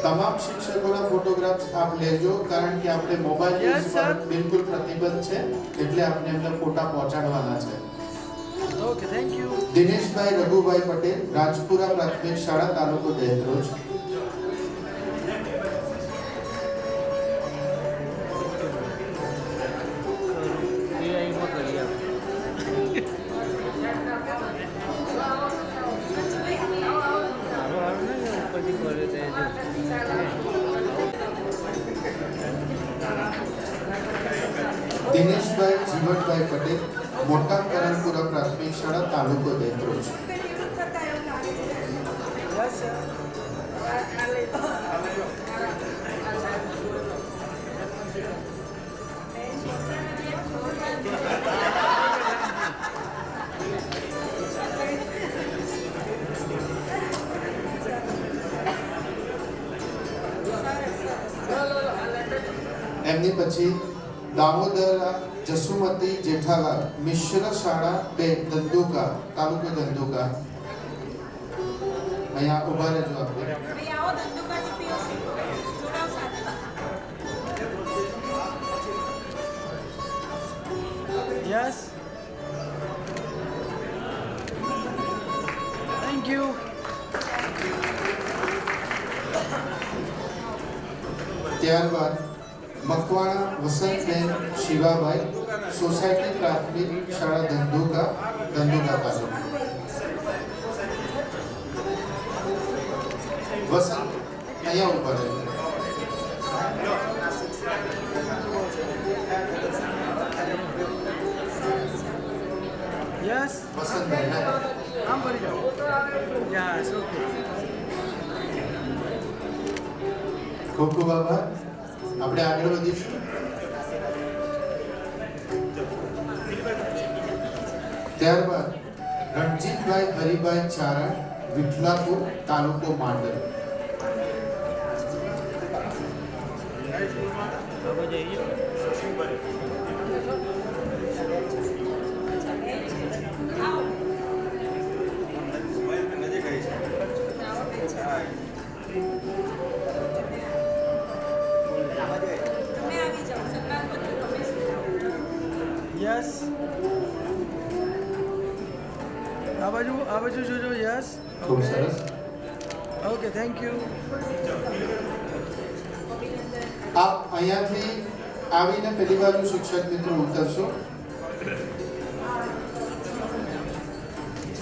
તમામ શિક્ષકોના ફોટોગ્રાફ્સ આપ લેજો કારણ કે આપણે મોબાઈલ Yes, યુઝ પર sir. બિલકુલ પ્રતિબંધ છે એટલે આપણે એમને ફોટા પહોંચાડવાના છે। Okay, thank you. Dineshbhai Raghubhai Patel Rajpura પ્રાથમિક શાળા તાલુકો દેત્રોજ। દિનેશભાઈ જીવનભાઈ પટેલ મોટા કરણપુરા પ્રાથમિક શાળા તાલુકો દેત્રોજ। Yes, sir. એમની પછી દામોદરા જસુમતી જેઠાલાલ મિશ્ર શાળા 2 ધંધુકા તાલુકો ધંધુકા। અહીંયા ઉભા રહેજો આપણે। Yes. Thank you. ત્યારબાદ મકવાણા વસંતબેન શિવાભાઈ સોસાયટી પ્રાથમિક શાળા ધંધુકા ધંધુકા તાલુકો। વસંત અહીંયા ઉભા રહેજો। Yes. Vasantbhai I'm very good. Yes, okay. ખૂબ ખૂબ આભાર। આપણે આગળ વધીશું। ત્યારબાદ રણજીતભાઈ હરિભાઈ ચારણ વિઠલાપુર તાલુકો માંડલ। Yes. આ બાજુ જોજો. Yes. ખૂબ સરસ। Okay thank you. આપ અહીંયાથી આવીને પહેલી વાર શિક્ષક મિત્રો ઉતરશો.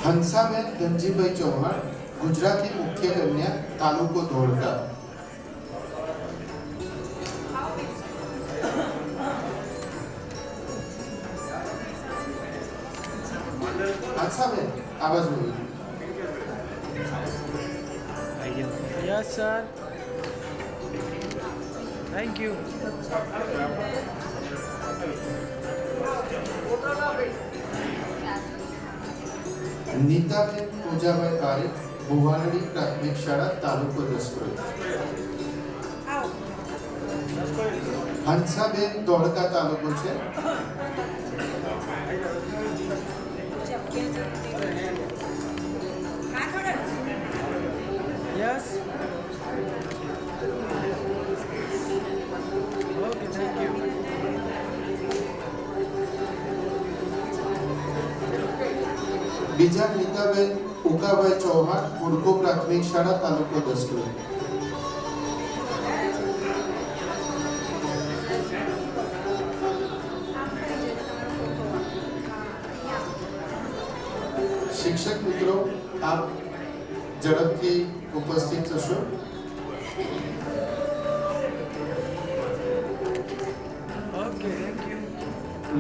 હંસાબેન ધનજીભાઈ ચૌહાણ, ગુજરાતી મુખ્ય કન્યા, તાલુકો ધોળકા. હંસાબેન આવાજ બોલો. Yes sir. Thank you. Nitaben Pujabhai Parekh, Bhuvanadi પ્રાથમિક શાળા, તાલુકો દસકોઈ. હંસાબેન ધોળકા તાલુકો છે. યસ. Okay thank you. બીજા નીતાબેન ઉકાભાઈ ચૌહાણ, હુડકો પ્રાથમિક શાળા, તાલુકો દસકોઈ. શિક્ષક મિત્રો આપ ઝડપથી ઉપસ્થિત થશો. Okay thank you.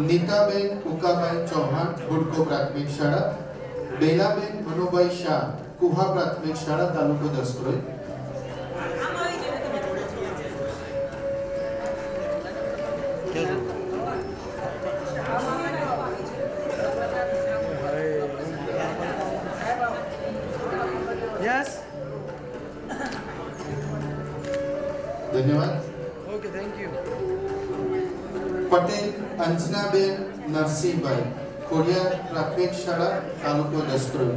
Nitaben Ukabhai Chauhan, Hudco પ્રાથમિક શાળા. બેલાબેન મનુભાઈ શાહ, કુહા પ્રાથમિક શાળા, તાલુકો દસકોઈ. યસ. ધન્યવાદ. Okay thank you. Patel Anjanaben Narsinhbhai, Khodiyar પ્રાથમિક શાળા, તાલુકો દસકોઈ.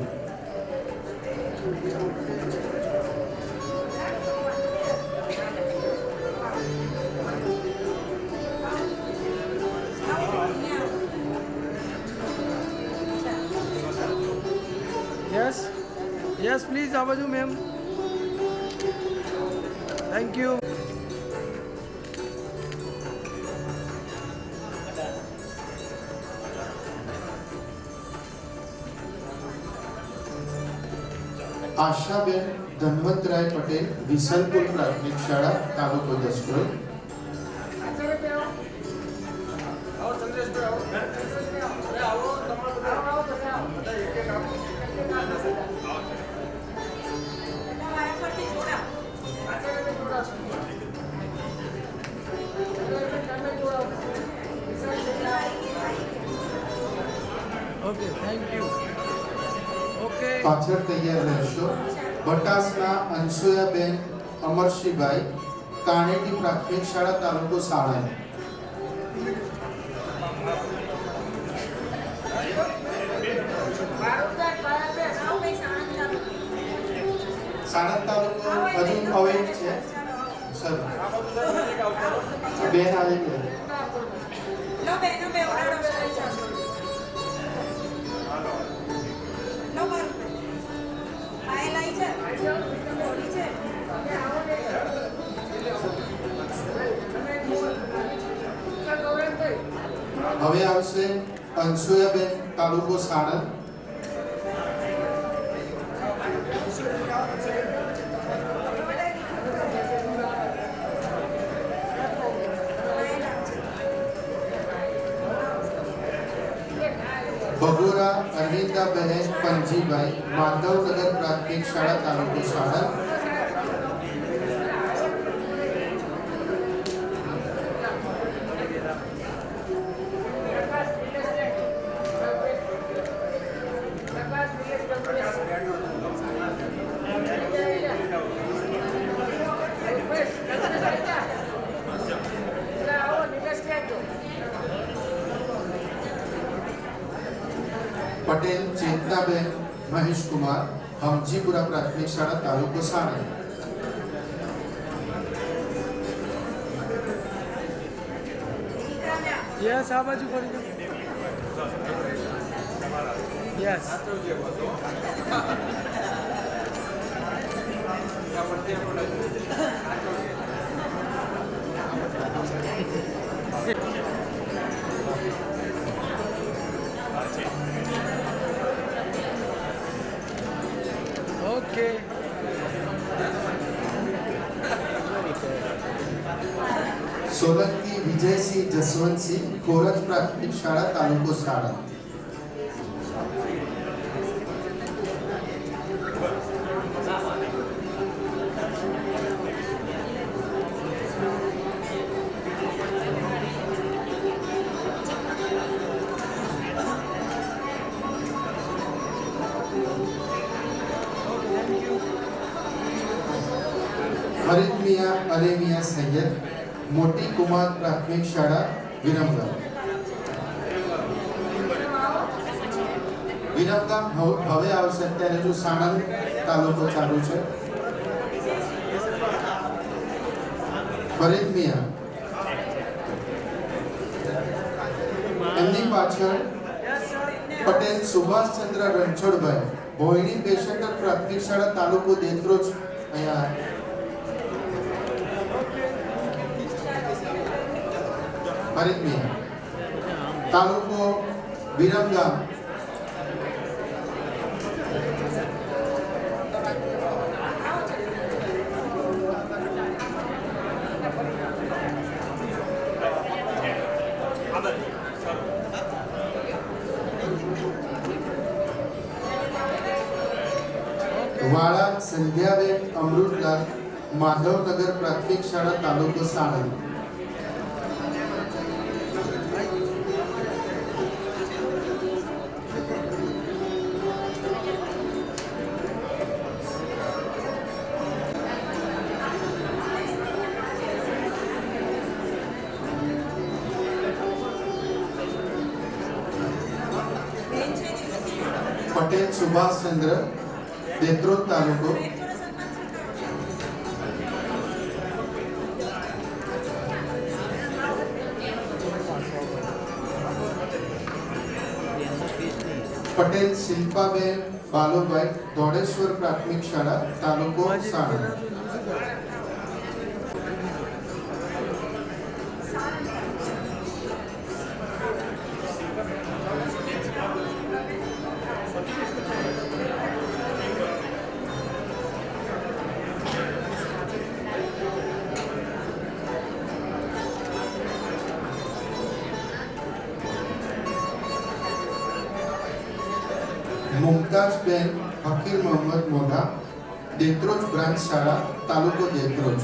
યસ. યસ પ્લીઝ આ બાજુ ma'am. Thank you. Ashaben Dhanvantray Patel, Visalpur પ્રાથમિક શાળા, તાલુકો Daskroi. Okay thank you. Okay. પાછળ તૈયાર રહેશો. બટાસના અંશુયાબેન અમરશીભાઈ, કાણેટી પ્રાથમિક શાળા, તાલુકો સાણંદ. સાણંદ તાલુકો હજુ અવેટ છે સર. બેન આવી ગયા. લો બેનો બે ઓરાડો લો મારું આય લઈ છે ઓડી છે. હવે આવશે અંશુયાબેન, તાલુકો સાણંદ. બગોરા અરવિંદાબેન પંજીભાઈ, માધવનગર પ્રાથમિક શાળા, તાલુકો સાણંદ. પટેલ ચેતનાબેન મહેશકુમાર, હમજીપુરા પ્રાથમિક શાળા, તાલુકો સાણંદ. યસ આ બાજુ ફરી જાઓ. યસ. ઓકે. સોલંકી વિજયસિંહ જસવંતસિંહ, કોરજ પ્રાથમિક શાળા, તાલુકો સાણંદ. ફરીદ મિયા અલી મિયા સૈયદ, મોટી કુમાર પ્રાથમિક શાળા, વિરમગામ. વિરમગામ હવે આવશે, અત્યારે જો સાણંદ તાલુકો ચાલુ છે. ફરીદ મિયા, એમની પાછળ પટેલ સુભાષચંદ્ર રણછોડભાઈ, ભોયણી બેશંકર પ્રાથમિક શાળા, તાલુકો દેત્રોજ. અહીંયા ફરીદ મિયા, તાલુકો વિરમગામ. વાળા સંધ્યાબેન અમૃતલાલ, માધવનગર પ્રાથમિક શાળા, તાલુકો સાણંદ. પટેલ સુભાષચંદ્ર, દેત્રોજ તાલુકો. પટેલ શિલ્પાબેન બાલુભાઈ, ધોળેશ્વર પ્રાથમિક શાળા, તાલુકો સાણંદ. મુમતાજબેન ફકીર મોહમ્મદ મોઢા, દેત્રોજ બ્રાન્ચ શાળા, તાલુકો દેત્રોજ.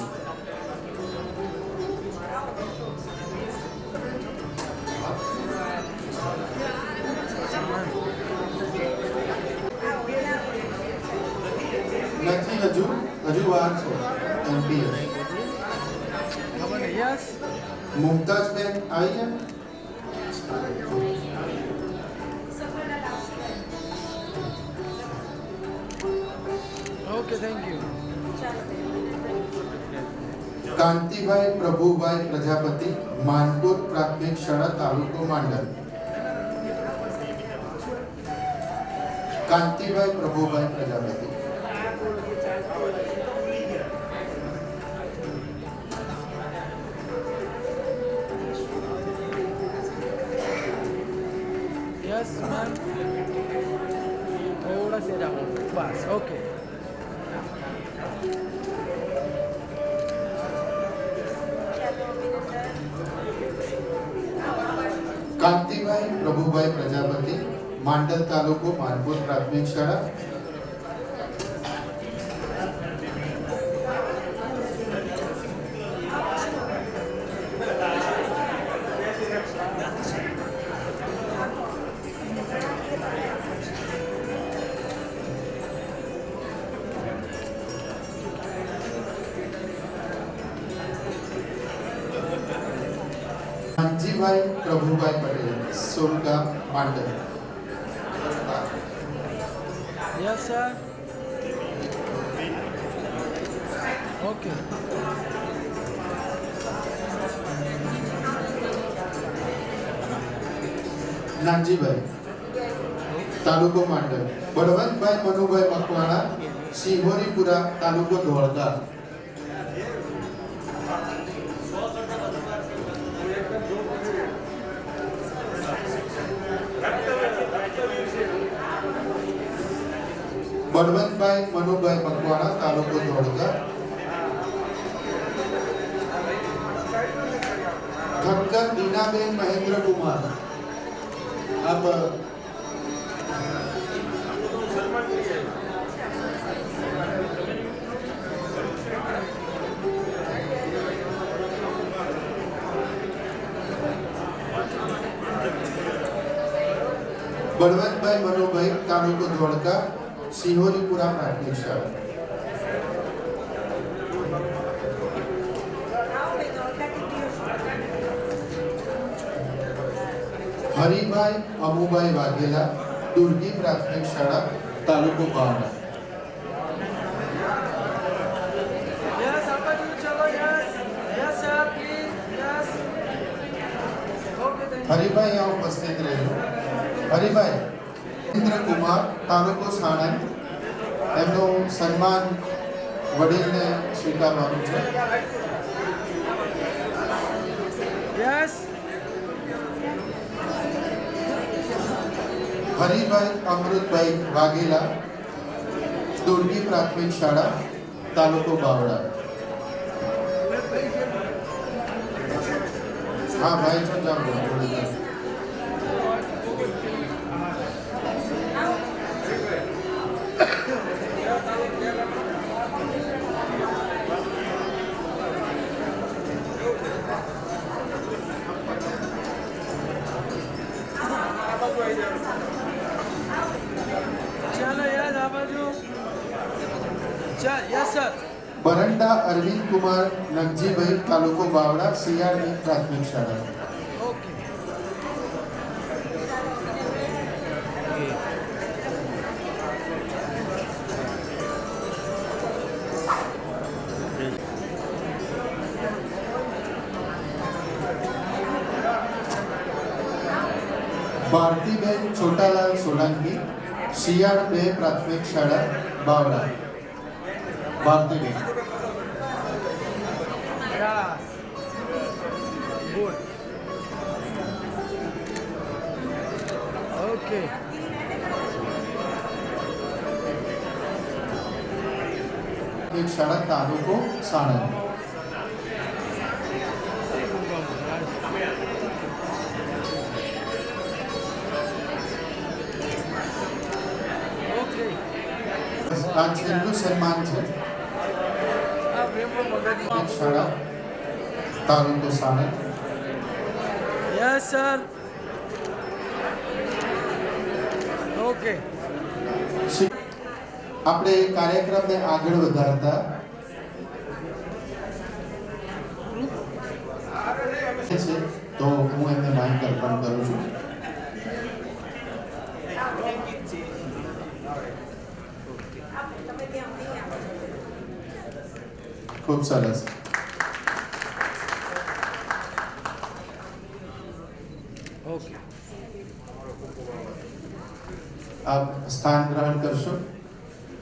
નથી, હજુ વાર છે. એમપીએસ મુમતાજબેન આવી ગયા. Okay, thank you. Kantibhai Prabhubhai Prajapati, Manpur પ્રાથમિક શાળા, તાલુકો માંડલ. કાંતિભાઈ પ્રભુભાઈ પ્રજાપતિ. યસ મેમ, થોડા સે જાઓ બસ. ઓકે. કાંતિભાઈ પ્રભુભાઈ પ્રજાપતિ, માંડલ તાલુકો, માનપુર પ્રાથમિક શાળા. Kanjibhai Prabhubhai Patel, Solgam, Mandal. Yes sir. Okay. Nanjibhai, તાલુકો માંડલ. બળવંતભાઈ મનુભાઈ મકવાણા, સિંહોરીપુરા તાલુકો ધોળકા. બળવંતભાઈ મનુભાઈ મકવાણા તાલુકો ધોળકા. ઠક્કર દીનાબેન મહેન્દ્ર કુમાર. આપ બળવંતભાઈ મનુભાઈ તાલુકો ધોળકા, સિંહોરીપુરા પ્રાથમિક શાળા. હરિભાઈ અમુભાઈ વાઘેલા, દુર્ગી પ્રાથમિક શાળા, તાલુકો Bavla. Yes, apa dulu coba yes. Yes sir, please. Yes. Okay, thank you. Haribhai આ ઉપસ્થિત રહેજો. હરિભાઈ ઇન્દ્ર કુમાર તાલુકો સાણંદ. એમનું સન્માન વડીલને સ્વીકારવાનું છે. Yes. હરિભાઈ અમૃતભાઈ વાઘેલા, દુર્ગી પ્રાથમિક શાળા, તાલુકો બાવળા. હા ભાઈ છો જાઓ થોડી વાર. चलो yes, apa dulu. Yes sir. Baranda Arvind Kumar નગજીભાઈ તાલુકો બાવળા, સિયાળની પ્રાથમિક શાળા. Okay. ભારતીબેન છોટાલાલ સોલંકી, શિયાળ 2 પ્રાથમિક શાળા, બાવળા. ભારતીબેન. Yes. Good. Okay. પ્રાથમિક શાળા, તાલુકો સાણંદ. Okay. આ છેલ્લું સન્માન છે. આ પ્રેમમાં મગજ. પ્રાથમિક શાળા, તાલુકો સાણંદ. Yes sir. Okay. આપણે કાર્યક્રમને આગળ વધારતા છે તો હું એમને માહિતી અર્પણ કરું છું. ખૂબ સરસ. Okay. આપ સ્થાન ગ્રહણ કરશો.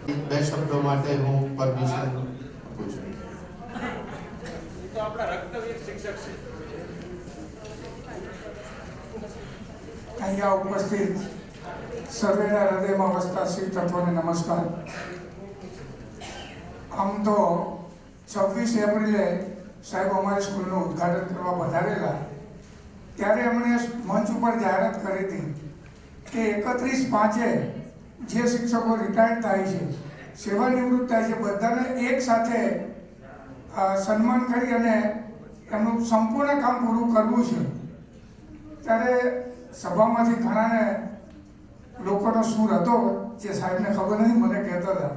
2 શબ્દો માટે હું પરમિશન આપું છું. તો આપણા રક્તવીર શિક્ષક છે. અહીંયા ઉપસ્થિત સર્વેના હૃદયમાં વસતા શિવ તત્વોને નમસ્કાર. આમ તો 26 એપ્રિલે સાહેબ અમારી સ્કૂલનું ઉદ્ઘાટન કરવા પધારેલા ત્યારે એમણે મંચ ઉપર જાહેરાત કરી હતી કે 31/5 જે શિક્ષકો રિટાયર્ડ થાય છે, સેવાનિવૃત્ત થાય છે, બધાને એક સાથે સન્માન કરી અને એમનું સંપૂર્ણ કામ પૂરું કરવું છે. ત્યારે સભામાંથી ઘણાને લોકોનો સૂર હતો જે સાહેબને ખબર નહીં, મને કહેતા હતા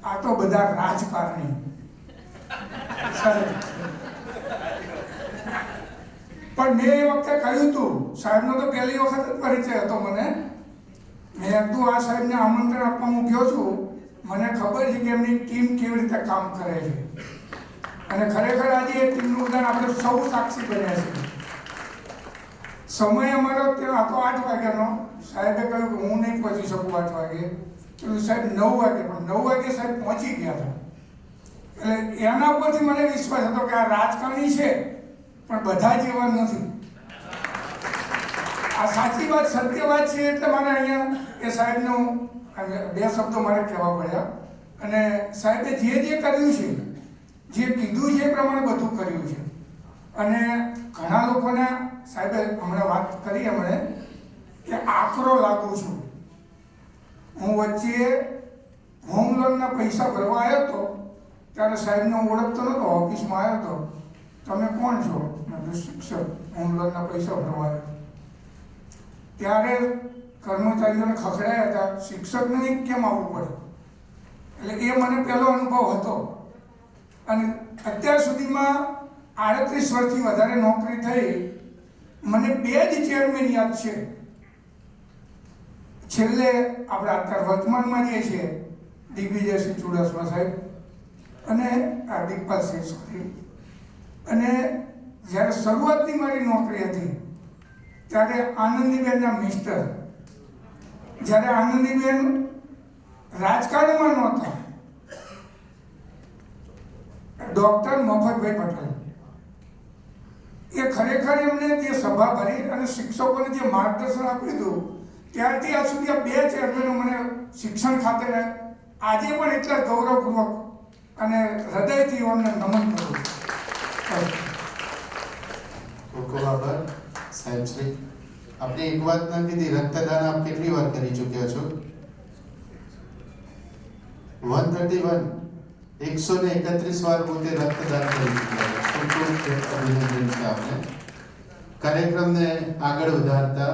આ તો બધા રાજકારણી સાહેબ. પણ મેં એ વખતે કહ્યું હતું, સાહેબનો તો પહેલી વખત જ પરિચય હતો મને. મેં કીધું આ સાહેબને આમંત્રણ આપવા હું ગયો છું, મને ખબર છે કે એમની ટીમ કેવી રીતે કામ કરે છે. અને ખરેખર આજે એ ટીમનું ઉદાહરણ આપણે સૌ સાક્ષી બન્યા છે. સમય અમારો ત્યાં હતો 8 વાગ્યાનો. સાહેબે કહ્યું કે હું નહીં પહોંચી શકું 8 વાગે, તો સાહેબ 9 વાગે, પણ 9 વાગે સાહેબ પહોંચી ગયા હતા. એટલે એના પરથી મને વિશ્વાસ હતો કે આ રાજકારણી છે પણ બધા જ એવા નથી. આ સાચી વાત, સત્ય વાત છે. એટલે મારે અહીંયા એ સાહેબનું 2 શબ્દો મારે કહેવા પડ્યા. અને સાહેબે જે કર્યું છે, જે કીધું છે એ પ્રમાણે બધું કર્યું છે. અને ઘણા લોકોને સાહેબે હમણાં વાત કરી એમણે કે આકરો લાગુ છું. હું વચ્ચે હોમ લોનના પૈસા ભરવા આવ્યો હતો ત્યારે સાહેબને હું ઓળખતો નહોતો, ઓફિસમાં આવ્યો હતો. તમે કોણ છો? મેં કીધું શિક્ષક, હોમ લોનના પૈસા ભરવા આવ્યો. ત્યારે કર્મચારીઓને ખખડાયા હતા, શિક્ષકને કેમ આવવું પડે. એટલે એ મને પહેલો અનુભવ હતો. અને અત્યાર સુધીમાં 38 વર્ષથી વધારે નોકરી થઈ. મને 2 જ ચેરમેન યાદ છે. છેલ્લે આપણે અત્યારે વર્તમાનમાં જે છે દિગ્વિજયસિંહ ચુડાસમા સાહેબ અને દીપકસિંહ સોરી. અને જ્યારે શરૂઆતની મારી નોકરી હતી ત્યારે આનંદીબેનના મિસ્ટર, જ્યારે આનંદીબેન રાજકારણમાં નહોતા, ડૉક્ટર મફતભાઈ પટેલ, એ ખરેખર એમને જે સભા ભરી અને શિક્ષકોને જે માર્ગદર્શન આપ્યું હતું ત્યારથી આજ સુધી આ 2 ચેરમેનો મને શિક્ષણ ખાતે આજે પણ એટલા ગૌરવપૂર્વક અને હૃદયથી એમને નમન કરું છું. ખૂબ ખૂબ આભાર સાહેબ શ્રી. આપણે એક વાત ના કીધી, રક્તદાન આપ કેટલી વાર કરી ચૂક્યા છો? 131 131 વાર પોતે રક્તદાન કરી ચૂક્યા છો. ખૂબ ખૂબ અભિનંદન છે આપને. કાર્યક્રમને આગળ વધારતા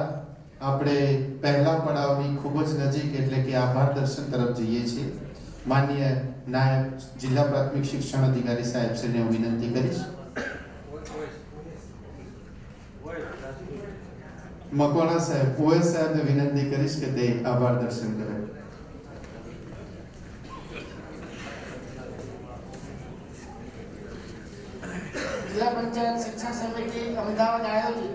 આપણે પહેલા પડાવની ખૂબ જ નજીક એટલે કે આભાર દર્શન તરફ જઈએ છીએ. માનનીય નાયબ જિલ્લા પ્રાથમિક શિક્ષણ અધિકારી સાહેબ શ્રીને હું વિનંતી કરીશ. મકવાણા સાહેબ, ઓએસ સાહેબને વિનંતી કરીશ કે તે આભાર દર્શન કરે. જિલ્લા પંચાયત શિક્ષણ સમિતિ અમદાવાદ આયોજિત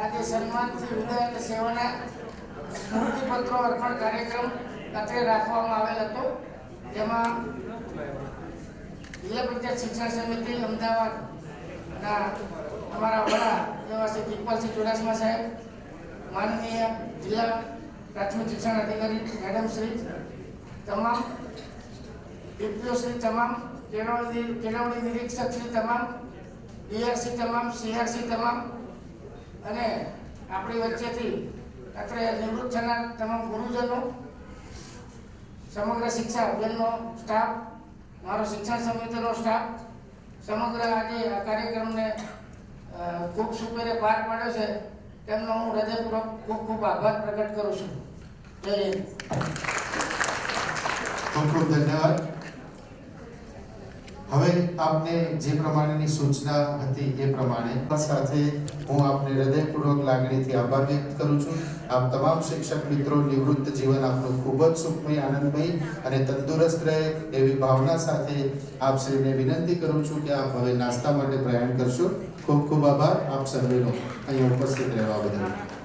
આજે સન્માનથી ઉદય અને સેવાના સ્મૃતિપત્રો અર્પણ કાર્યક્રમ અત્રે રાખવામાં આવેલ હતો. જેમાં જિલ્લા પંચાયત શિક્ષણ સમિતિ અમદાવાદના અમારા વડા એવા શ્રી દીપકસિંહ ચુડાસમા સાહેબ, માનનીય જિલ્લા પ્રાથમિક શિક્ષણ અધિકારી મેડમ શ્રી, તમામ ડીપીઓ શ્રી, તમામ કેળવણી નિરીક્ષક શ્રી, તમામ ડીઆરસી, તમામ સીઆરસી, તમામ અને આપણી વચ્ચેથી અત્રે નિવૃત્ત થનાર તમામ ગુરુજનો, સમગ્ર શિક્ષા અભિયાનનો સ્ટાફ, મારો શિક્ષણ સમિતિનો સ્ટાફ, સમગ્ર આજે આ કાર્યક્રમને ખૂબ સુપેરે પાર પાડ્યો છે તેમનો હું હૃદયપૂર્વક ખૂબ ખૂબ આભાર પ્રગટ કરું છું. જય હિન્દ. ખૂબ ખૂબ ધન્યવાદ. હવે આપને જે પ્રમાણેની સૂચના હતી એ પ્રમાણે સાથે હું આપને હૃદયપૂર્વક લાગણીથી આભાર વ્યક્ત કરું છું. આપ તમામ શિક્ષક મિત્રો નિવૃત્ત જીવન આપનું ખૂબ જ સુખમય, આનંદમય અને તંદુરસ્ત રહે એવી ભાવના સાથે આપ શ્રીને વિનંતી કરું છું કે આપ હવે નાસ્તા માટે પ્રયાણ કરશો. ખૂબ ખૂબ આભાર આપ સર્વેનો અહીંયા ઉપસ્થિત રહેવા બદલ.